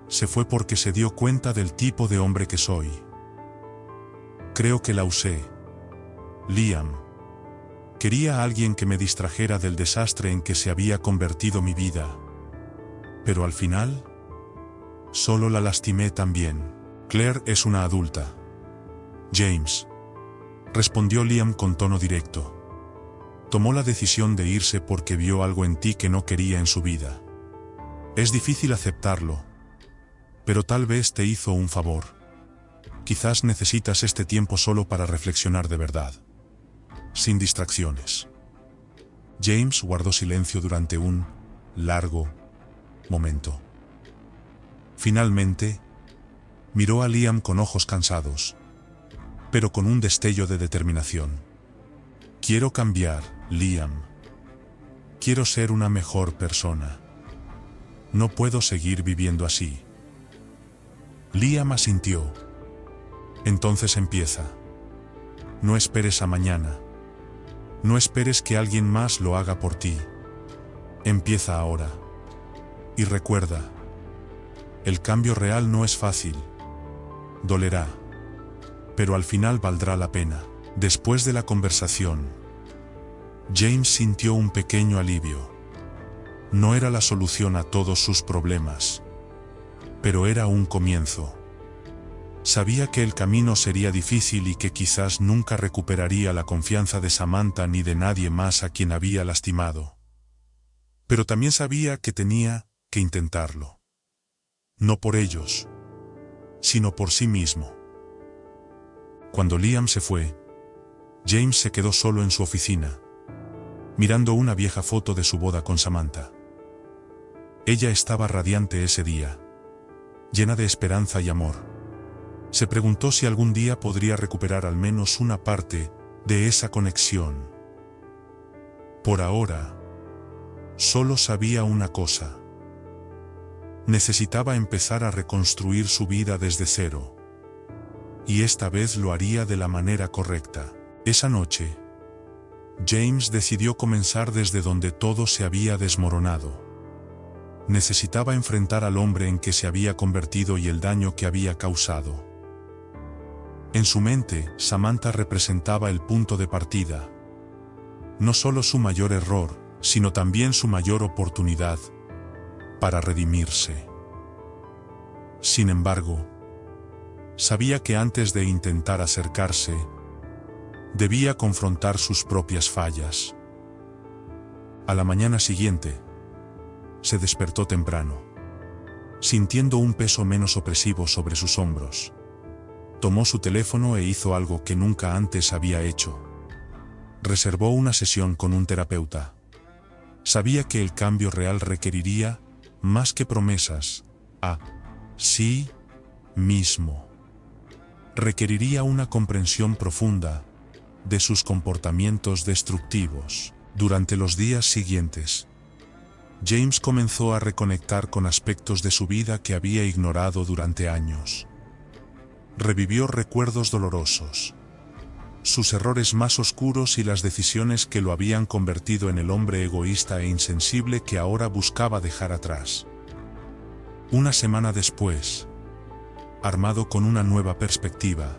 Se fue porque se dio cuenta del tipo de hombre que soy. Creo que la usé. Liam. Quería a alguien que me distrajera del desastre en que se había convertido mi vida. Pero al final, solo la lastimé también. Claire es una adulta. James, respondió Liam con tono directo. Tomó la decisión de irse porque vio algo en ti que no quería en su vida. Es difícil aceptarlo, pero tal vez te hizo un favor. Quizás necesitas este tiempo solo para reflexionar de verdad, sin distracciones. James guardó silencio durante un largo momento. Finalmente, miró a Liam con ojos cansados, pero con un destello de determinación. Quiero cambiar, Liam. Quiero ser una mejor persona. No puedo seguir viviendo así. Liam asintió. Entonces empieza. No esperes a mañana. No esperes que alguien más lo haga por ti. Empieza ahora. Y recuerda, el cambio real no es fácil. Dolerá. Pero al final valdrá la pena. Después de la conversación, James sintió un pequeño alivio. No era la solución a todos sus problemas, pero era un comienzo. Sabía que el camino sería difícil y que quizás nunca recuperaría la confianza de Samantha ni de nadie más a quien había lastimado. Pero también sabía que tenía que intentarlo. No por ellos, sino por sí mismo. Cuando Liam se fue, James se quedó solo en su oficina, mirando una vieja foto de su boda con Samantha. Ella estaba radiante ese día, llena de esperanza y amor. Se preguntó si algún día podría recuperar al menos una parte de esa conexión. Por ahora, solo sabía una cosa. Necesitaba empezar a reconstruir su vida desde cero. Y esta vez lo haría de la manera correcta. Esa noche, James decidió comenzar desde donde todo se había desmoronado. Necesitaba enfrentar al hombre en que se había convertido y el daño que había causado. En su mente, Samantha representaba el punto de partida. No solo su mayor error, sino también su mayor oportunidad para redimirse. Sin embargo, sabía que antes de intentar acercarse, debía confrontar sus propias fallas. A la mañana siguiente, se despertó temprano, sintiendo un peso menos opresivo sobre sus hombros. Tomó su teléfono e hizo algo que nunca antes había hecho. Reservó una sesión con un terapeuta. Sabía que el cambio real requeriría, más que promesas, a sí mismo. Requeriría una comprensión profunda de sus comportamientos destructivos. Durante los días siguientes, James comenzó a reconectar con aspectos de su vida que había ignorado durante años. Revivió recuerdos dolorosos, sus errores más oscuros y las decisiones que lo habían convertido en el hombre egoísta e insensible que ahora buscaba dejar atrás. Una semana después, armado con una nueva perspectiva,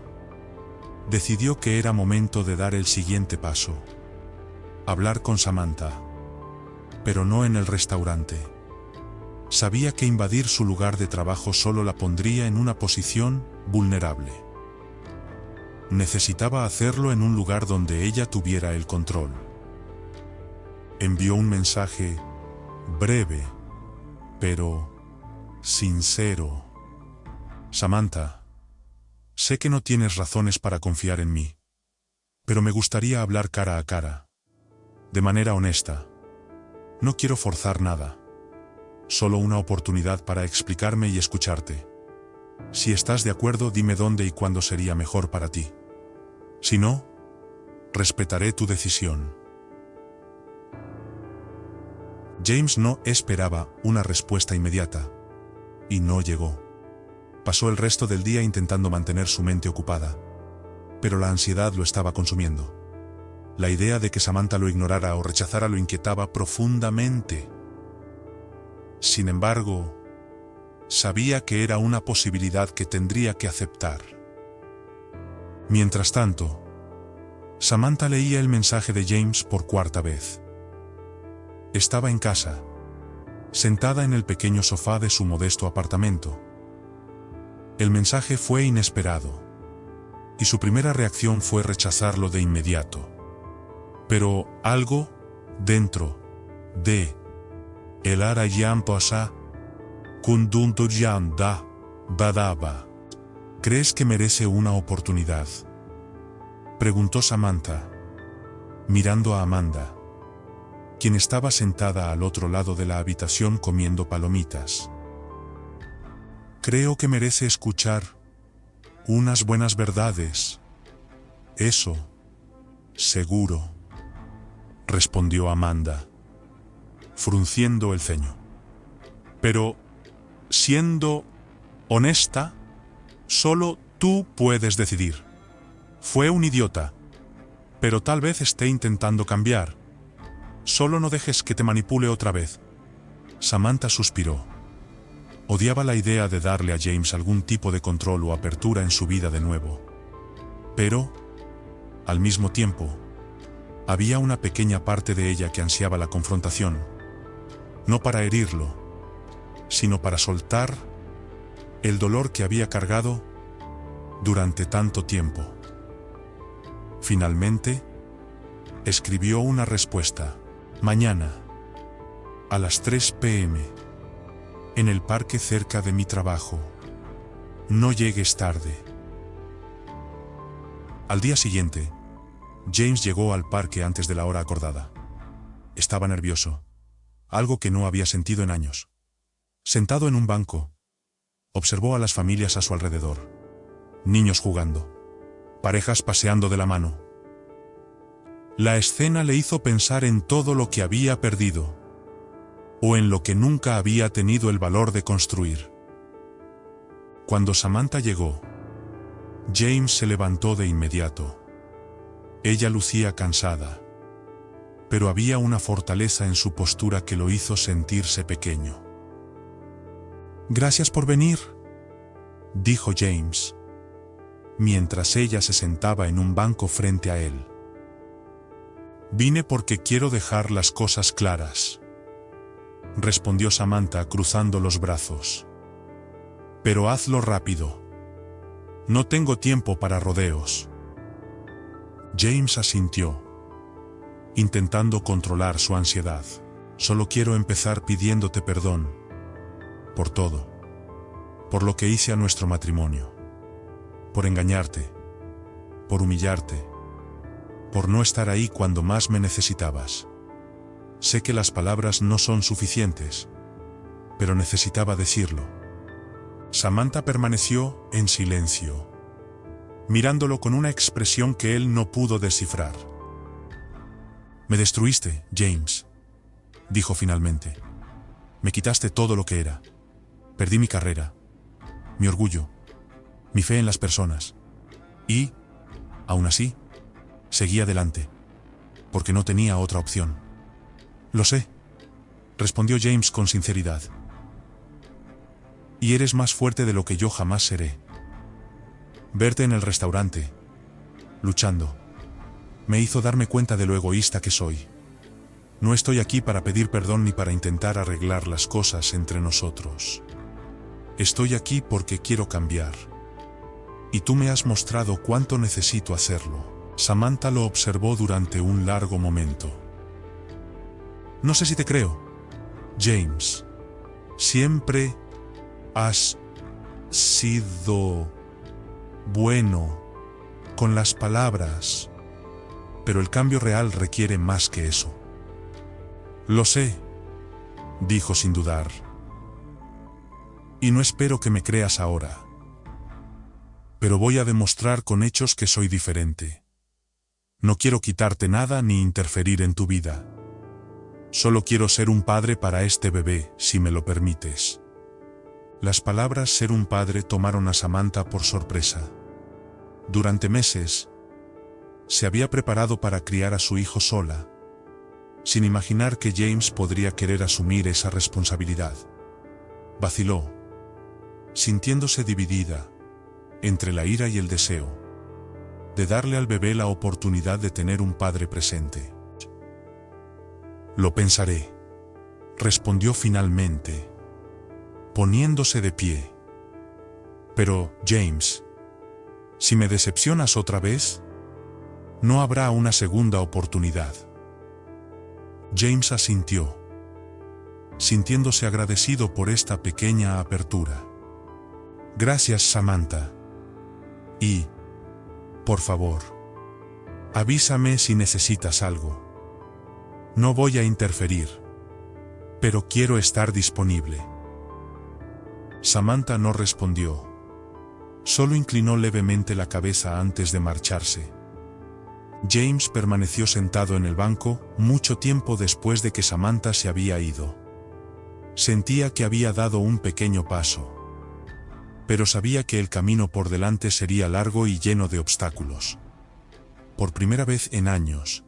decidió que era momento de dar el siguiente paso. Hablar con Samantha. Pero no en el restaurante. Sabía que invadir su lugar de trabajo solo la pondría en una posición vulnerable. Necesitaba hacerlo en un lugar donde ella tuviera el control. Envió un mensaje breve, pero sincero. Samantha, sé que no tienes razones para confiar en mí, pero me gustaría hablar cara a cara, de manera honesta. No quiero forzar nada, solo una oportunidad para explicarme y escucharte. Si estás de acuerdo, dime dónde y cuándo sería mejor para ti. Si no, respetaré tu decisión. James no esperaba una respuesta inmediata, y no llegó. Pasó el resto del día intentando mantener su mente ocupada, pero la ansiedad lo estaba consumiendo. La idea de que Samantha lo ignorara o rechazara lo inquietaba profundamente. Sin embargo, sabía que era una posibilidad que tendría que aceptar. Mientras tanto, Samantha leía el mensaje de James por cuarta vez. Estaba en casa, sentada en el pequeño sofá de su modesto apartamento. El mensaje fue inesperado, y su primera reacción fue rechazarlo de inmediato. Pero algo dentro de el ara yam pasa kundunto yam da badaba. ¿Crees que merece una oportunidad?, preguntó Samantha, mirando a Amanda, quien estaba sentada al otro lado de la habitación comiendo palomitas. Creo que merece escuchar unas buenas verdades. Eso, seguro, respondió Amanda, frunciendo el ceño. Pero, siendo honesta, solo tú puedes decidir. Fue un idiota, pero tal vez esté intentando cambiar. Solo no dejes que te manipule otra vez. Samantha suspiró. Odiaba la idea de darle a James algún tipo de control o apertura en su vida de nuevo. Pero, al mismo tiempo, había una pequeña parte de ella que ansiaba la confrontación. No para herirlo, sino para soltar el dolor que había cargado durante tanto tiempo. Finalmente, escribió una respuesta. Mañana, a las 3 p.m. En el parque cerca de mi trabajo. No llegues tarde. Al día siguiente, James llegó al parque antes de la hora acordada. Estaba nervioso, algo que no había sentido en años. Sentado en un banco, observó a las familias a su alrededor. Niños jugando, parejas paseando de la mano. La escena le hizo pensar en todo lo que había perdido, o en lo que nunca había tenido el valor de construir. Cuando Samantha llegó, James se levantó de inmediato. Ella lucía cansada, pero había una fortaleza en su postura que lo hizo sentirse pequeño. «Gracias por venir», dijo James, mientras ella se sentaba en un banco frente a él. «Vine porque quiero dejar las cosas claras», respondió Samantha cruzando los brazos. «Pero hazlo rápido. No tengo tiempo para rodeos». James asintió, intentando controlar su ansiedad. «Solo quiero empezar pidiéndote perdón por todo, por lo que hice a nuestro matrimonio, por engañarte, por humillarte, por no estar ahí cuando más me necesitabas. Sé que las palabras no son suficientes, pero necesitaba decirlo». Samantha permaneció en silencio, mirándolo con una expresión que él no pudo descifrar. «Me destruiste, James», dijo finalmente. «Me quitaste todo lo que era. Perdí mi carrera, mi orgullo, mi fe en las personas. Y, aún así, seguí adelante, porque no tenía otra opción». «Lo sé», respondió James con sinceridad. «Y eres más fuerte de lo que yo jamás seré. Verte en el restaurante, luchando, me hizo darme cuenta de lo egoísta que soy. No estoy aquí para pedir perdón ni para intentar arreglar las cosas entre nosotros. Estoy aquí porque quiero cambiar. Y tú me has mostrado cuánto necesito hacerlo». Samantha lo observó durante un largo momento. «No sé si te creo, James. Siempre has sido bueno con las palabras, pero el cambio real requiere más que eso». «Lo sé», dijo sin dudar. «Y no espero que me creas ahora. Pero voy a demostrar con hechos que soy diferente. No quiero quitarte nada ni interferir en tu vida. Solo quiero ser un padre para este bebé, si me lo permites». Las palabras «ser un padre» tomaron a Samantha por sorpresa. Durante meses, se había preparado para criar a su hijo sola, sin imaginar que James podría querer asumir esa responsabilidad. Vaciló, sintiéndose dividida entre la ira y el deseo de darle al bebé la oportunidad de tener un padre presente. «Lo pensaré», respondió finalmente, poniéndose de pie. «Pero, James, si me decepcionas otra vez, no habrá una segunda oportunidad». James asintió, sintiéndose agradecido por esta pequeña apertura. «Gracias, Samantha. Y, por favor, avísame si necesitas algo. No voy a interferir, pero quiero estar disponible». Samantha no respondió. Solo inclinó levemente la cabeza antes de marcharse. James permaneció sentado en el banco mucho tiempo después de que Samantha se había ido. Sentía que había dado un pequeño paso, pero sabía que el camino por delante sería largo y lleno de obstáculos. Por primera vez en años,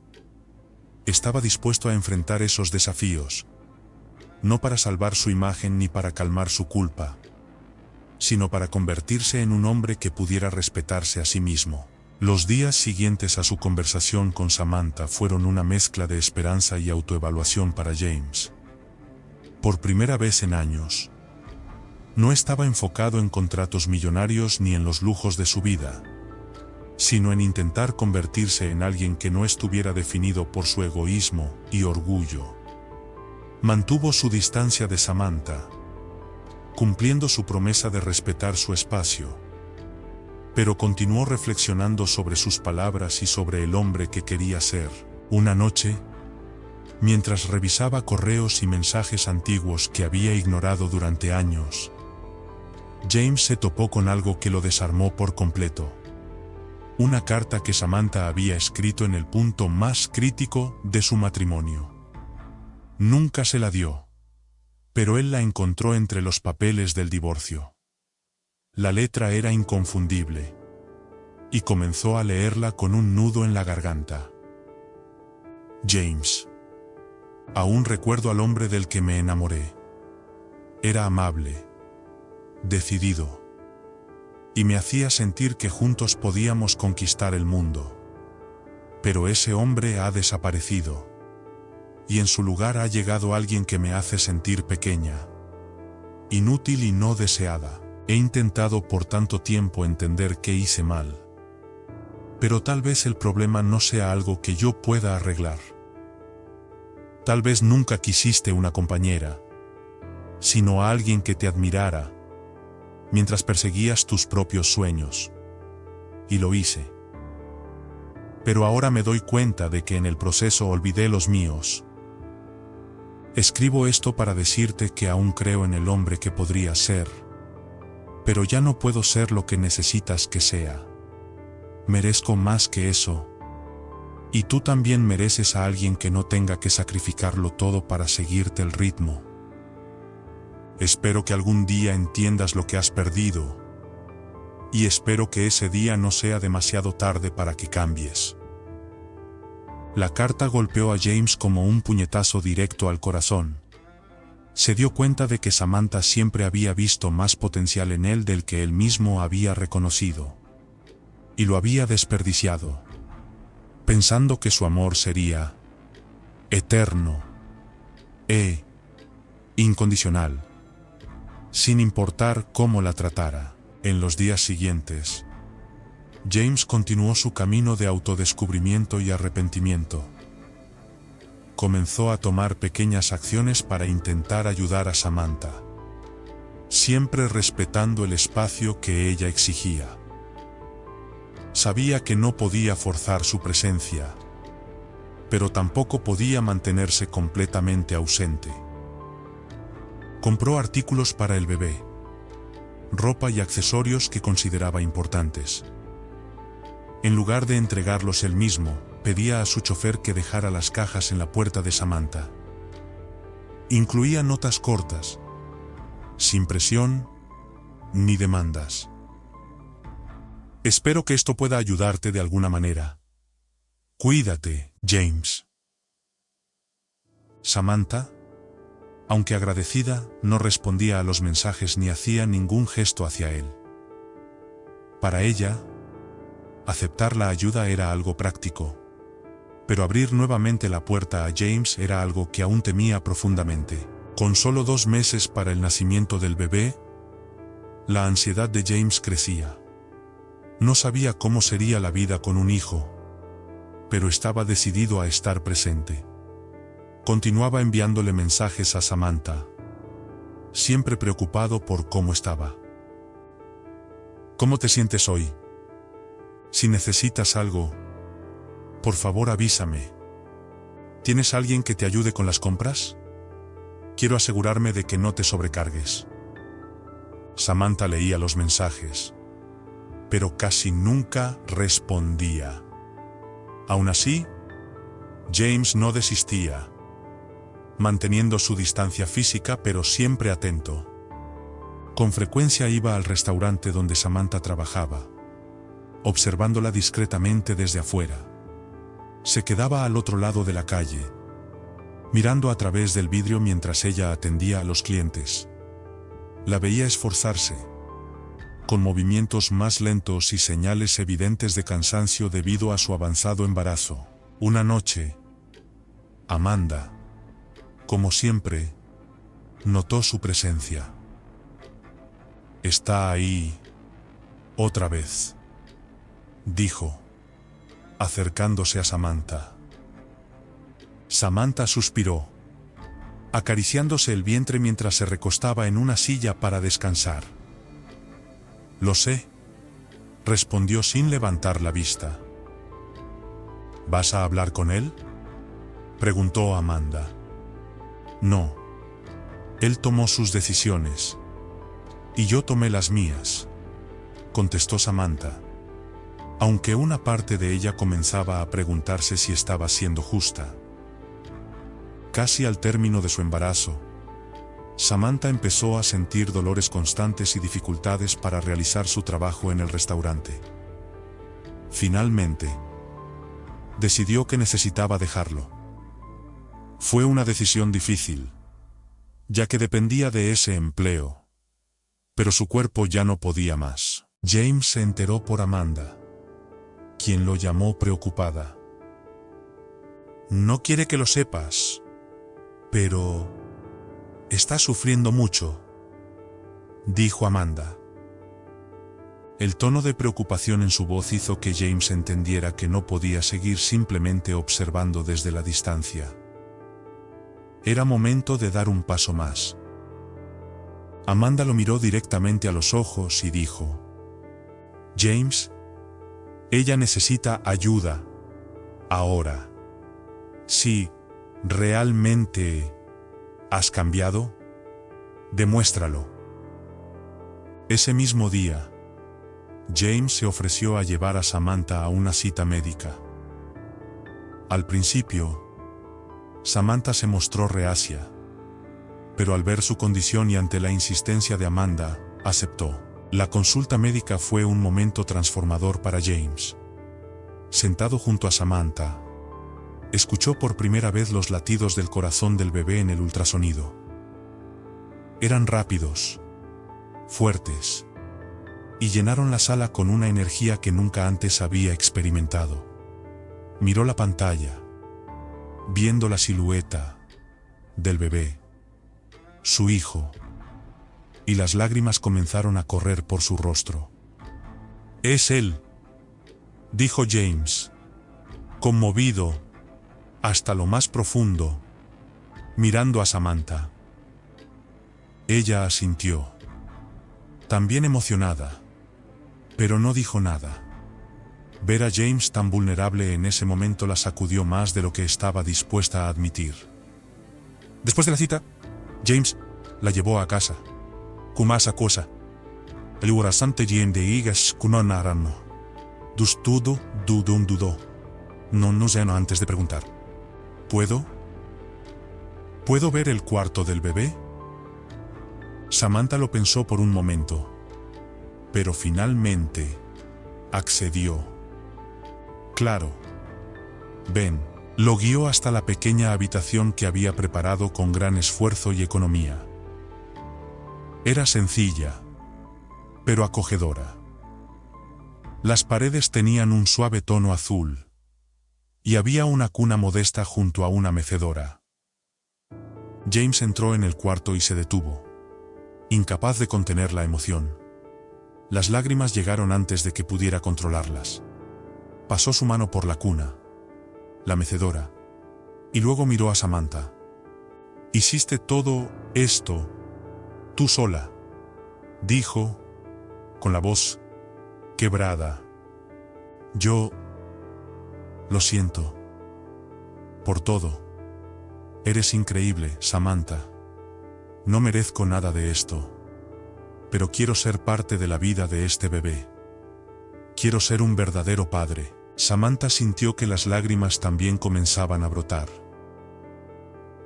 estaba dispuesto a enfrentar esos desafíos, no para salvar su imagen ni para calmar su culpa, sino para convertirse en un hombre que pudiera respetarse a sí mismo. Los días siguientes a su conversación con Samantha fueron una mezcla de esperanza y autoevaluación para James. Por primera vez en años, no estaba enfocado en contratos millonarios ni en los lujos de su vida, sino en intentar convertirse en alguien que no estuviera definido por su egoísmo y orgullo. Mantuvo su distancia de Samantha, cumpliendo su promesa de respetar su espacio. Pero continuó reflexionando sobre sus palabras y sobre el hombre que quería ser. Una noche, mientras revisaba correos y mensajes antiguos que había ignorado durante años, James se topó con algo que lo desarmó por completo. Una carta que Samantha había escrito en el punto más crítico de su matrimonio. Nunca se la dio, pero él la encontró entre los papeles del divorcio. La letra era inconfundible, y comenzó a leerla con un nudo en la garganta. James. Aún recuerdo al hombre del que me enamoré. Era amable, decidido, y me hacía sentir que juntos podíamos conquistar el mundo. Pero ese hombre ha desaparecido, y en su lugar ha llegado alguien que me hace sentir pequeña, inútil y no deseada. He intentado por tanto tiempo entender qué hice mal. Pero tal vez el problema no sea algo que yo pueda arreglar. Tal vez nunca quisiste una compañera, sino a alguien que te admirara, mientras perseguías tus propios sueños. Y lo hice. Pero ahora me doy cuenta de que en el proceso olvidé los míos. Escribo esto para decirte que aún creo en el hombre que podría ser, pero ya no puedo ser lo que necesitas que sea. Merezco más que eso. Y tú también mereces a alguien que no tenga que sacrificarlo todo para seguirte el ritmo. Espero que algún día entiendas lo que has perdido. Y espero que ese día no sea demasiado tarde para que cambies. La carta golpeó a James como un puñetazo directo al corazón. Se dio cuenta de que Samantha siempre había visto más potencial en él del que él mismo había reconocido. Y lo había desperdiciado, pensando que su amor sería eterno e incondicional, sin importar cómo la tratara. En los días siguientes, James continuó su camino de autodescubrimiento y arrepentimiento. Comenzó a tomar pequeñas acciones para intentar ayudar a Samantha, siempre respetando el espacio que ella exigía. Sabía que no podía forzar su presencia, pero tampoco podía mantenerse completamente ausente. Compró artículos para el bebé, ropa y accesorios que consideraba importantes. En lugar de entregarlos él mismo, pedía a su chofer que dejara las cajas en la puerta de Samantha. Incluía notas cortas, sin presión ni demandas. Espero que esto pueda ayudarte de alguna manera. Cuídate, James. Samantha, aunque agradecida, no respondía a los mensajes ni hacía ningún gesto hacia él. Para ella, aceptar la ayuda era algo práctico, pero abrir nuevamente la puerta a James era algo que aún temía profundamente. Con solo 2 meses para el nacimiento del bebé, la ansiedad de James crecía. No sabía cómo sería la vida con un hijo, pero estaba decidido a estar presente. Continuaba enviándole mensajes a Samantha, siempre preocupado por cómo estaba. ¿Cómo te sientes hoy? Si necesitas algo, por favor avísame. ¿Tienes alguien que te ayude con las compras? Quiero asegurarme de que no te sobrecargues. Samantha leía los mensajes, pero casi nunca respondía. Aún así, James no desistía, manteniendo su distancia física pero siempre atento. Con frecuencia iba al restaurante donde Samantha trabajaba, observándola discretamente desde afuera. Se quedaba al otro lado de la calle, mirando a través del vidrio mientras ella atendía a los clientes. La veía esforzarse, con movimientos más lentos y señales evidentes de cansancio debido a su avanzado embarazo. Una noche, Amanda, como siempre, notó su presencia. «Está ahí, otra vez», dijo, acercándose a Samantha. Samantha suspiró, acariciándose el vientre mientras se recostaba en una silla para descansar. «Lo sé», respondió sin levantar la vista. «¿Vas a hablar con él?», preguntó Amanda. «No. Él tomó sus decisiones. Y yo tomé las mías», contestó Samantha, aunque una parte de ella comenzaba a preguntarse si estaba siendo justa. Casi al término de su embarazo, Samantha empezó a sentir dolores constantes y dificultades para realizar su trabajo en el restaurante. Finalmente, decidió que necesitaba dejarlo. Fue una decisión difícil, ya que dependía de ese empleo, pero su cuerpo ya no podía más. James se enteró por Amanda, quien lo llamó preocupada. «No quiere que lo sepas, pero está sufriendo mucho», dijo Amanda. El tono de preocupación en su voz hizo que James entendiera que no podía seguir simplemente observando desde la distancia. Era momento de dar un paso más. Amanda lo miró directamente a los ojos y dijo: «James, ella necesita ayuda. Ahora. Si realmente has cambiado, demuéstralo». Ese mismo día, James se ofreció a llevar a Samantha a una cita médica. Al principio, Samantha se mostró reacia, pero al ver su condición y ante la insistencia de Amanda, aceptó. La consulta médica fue un momento transformador para James. Sentado junto a Samantha, escuchó por primera vez los latidos del corazón del bebé en el ultrasonido. Eran rápidos, fuertes, y llenaron la sala con una energía que nunca antes había experimentado. Miró la pantalla, viendo la silueta del bebé, su hijo, y las lágrimas comenzaron a correr por su rostro. «Es él», dijo James, conmovido hasta lo más profundo, mirando a Samantha. Ella asintió, también emocionada, pero no dijo nada. Ver a James tan vulnerable en ese momento la sacudió más de lo que estaba dispuesta a admitir. Después de la cita, James la llevó a casa. «Kumasa cosa. El urasante de igas kunonarano. Dustudo, dudum dudó. No seno antes de preguntar. ¿Puedo ver el cuarto del bebé?» Samantha lo pensó por un momento, pero finalmente accedió. «Claro. Ven». Lo guió hasta la pequeña habitación que había preparado con gran esfuerzo y economía. Era sencilla, pero acogedora. Las paredes tenían un suave tono azul, y había una cuna modesta junto a una mecedora. James entró en el cuarto y se detuvo, incapaz de contener la emoción. Las lágrimas llegaron antes de que pudiera controlarlas. Pasó su mano por la cuna, la mecedora, y luego miró a Samantha. «Hiciste todo esto tú sola», dijo, con la voz quebrada. «Yo lo siento por todo. Eres increíble, Samantha. No merezco nada de esto, pero quiero ser parte de la vida de este bebé. Quiero ser un verdadero padre». Samantha sintió que las lágrimas también comenzaban a brotar.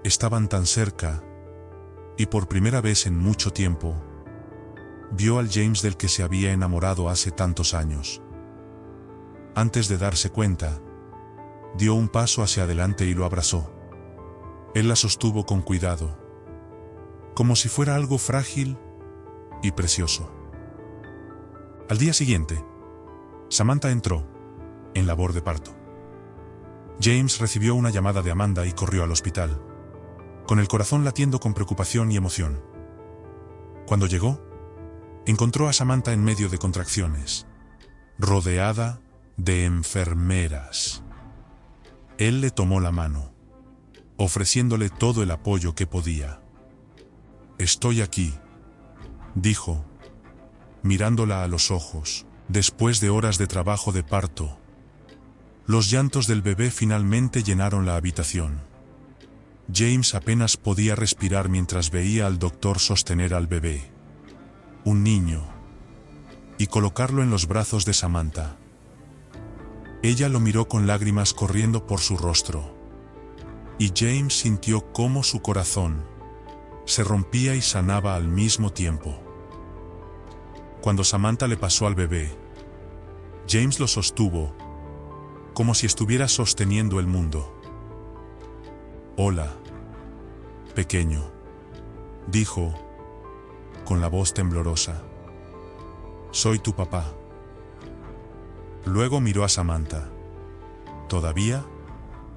Estaban tan cerca, y por primera vez en mucho tiempo, vio al James del que se había enamorado hace tantos años. Antes de darse cuenta, dio un paso hacia adelante y lo abrazó. Él la sostuvo con cuidado, como si fuera algo frágil y precioso. Al día siguiente, Samantha entró en labor de parto. James recibió una llamada de Amanda y corrió al hospital, con el corazón latiendo con preocupación y emoción. Cuando llegó, encontró a Samantha en medio de contracciones, rodeada de enfermeras. Él le tomó la mano, ofreciéndole todo el apoyo que podía. «Estoy aquí», dijo, mirándola a los ojos. Después de horas de trabajo de parto, los llantos del bebé finalmente llenaron la habitación. James apenas podía respirar mientras veía al doctor sostener al bebé, un niño, y colocarlo en los brazos de Samantha. Ella lo miró con lágrimas corriendo por su rostro, y James sintió cómo su corazón se rompía y sanaba al mismo tiempo. Cuando Samantha le pasó al bebé, James lo sostuvo, como si estuviera sosteniendo el mundo. «Hola, pequeño», dijo, con la voz temblorosa. «Soy tu papá». Luego miró a Samantha, todavía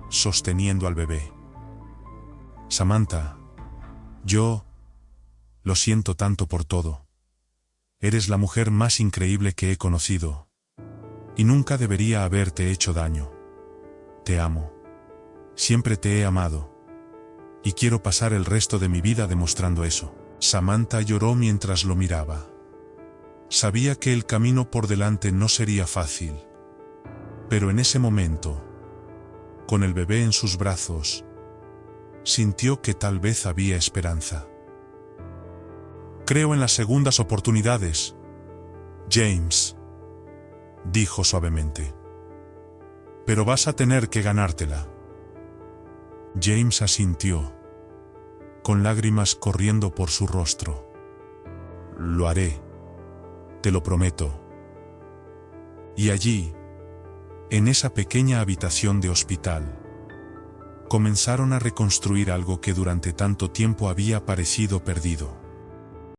sosteniendo al bebé. «Samantha, lo siento tanto por todo. Eres la mujer más increíble que he conocido, y nunca debería haberte hecho daño. Te amo. Siempre te he amado, y quiero pasar el resto de mi vida demostrando eso». Samantha lloró mientras lo miraba. Sabía que el camino por delante no sería fácil, pero en ese momento, con el bebé en sus brazos, sintió que tal vez había esperanza. «Creo en las segundas oportunidades, James», dijo suavemente. «Pero vas a tener que ganártela». James asintió, con lágrimas corriendo por su rostro. «Lo haré, te lo prometo». Y allí, en esa pequeña habitación de hospital, comenzaron a reconstruir algo que durante tanto tiempo había parecido perdido.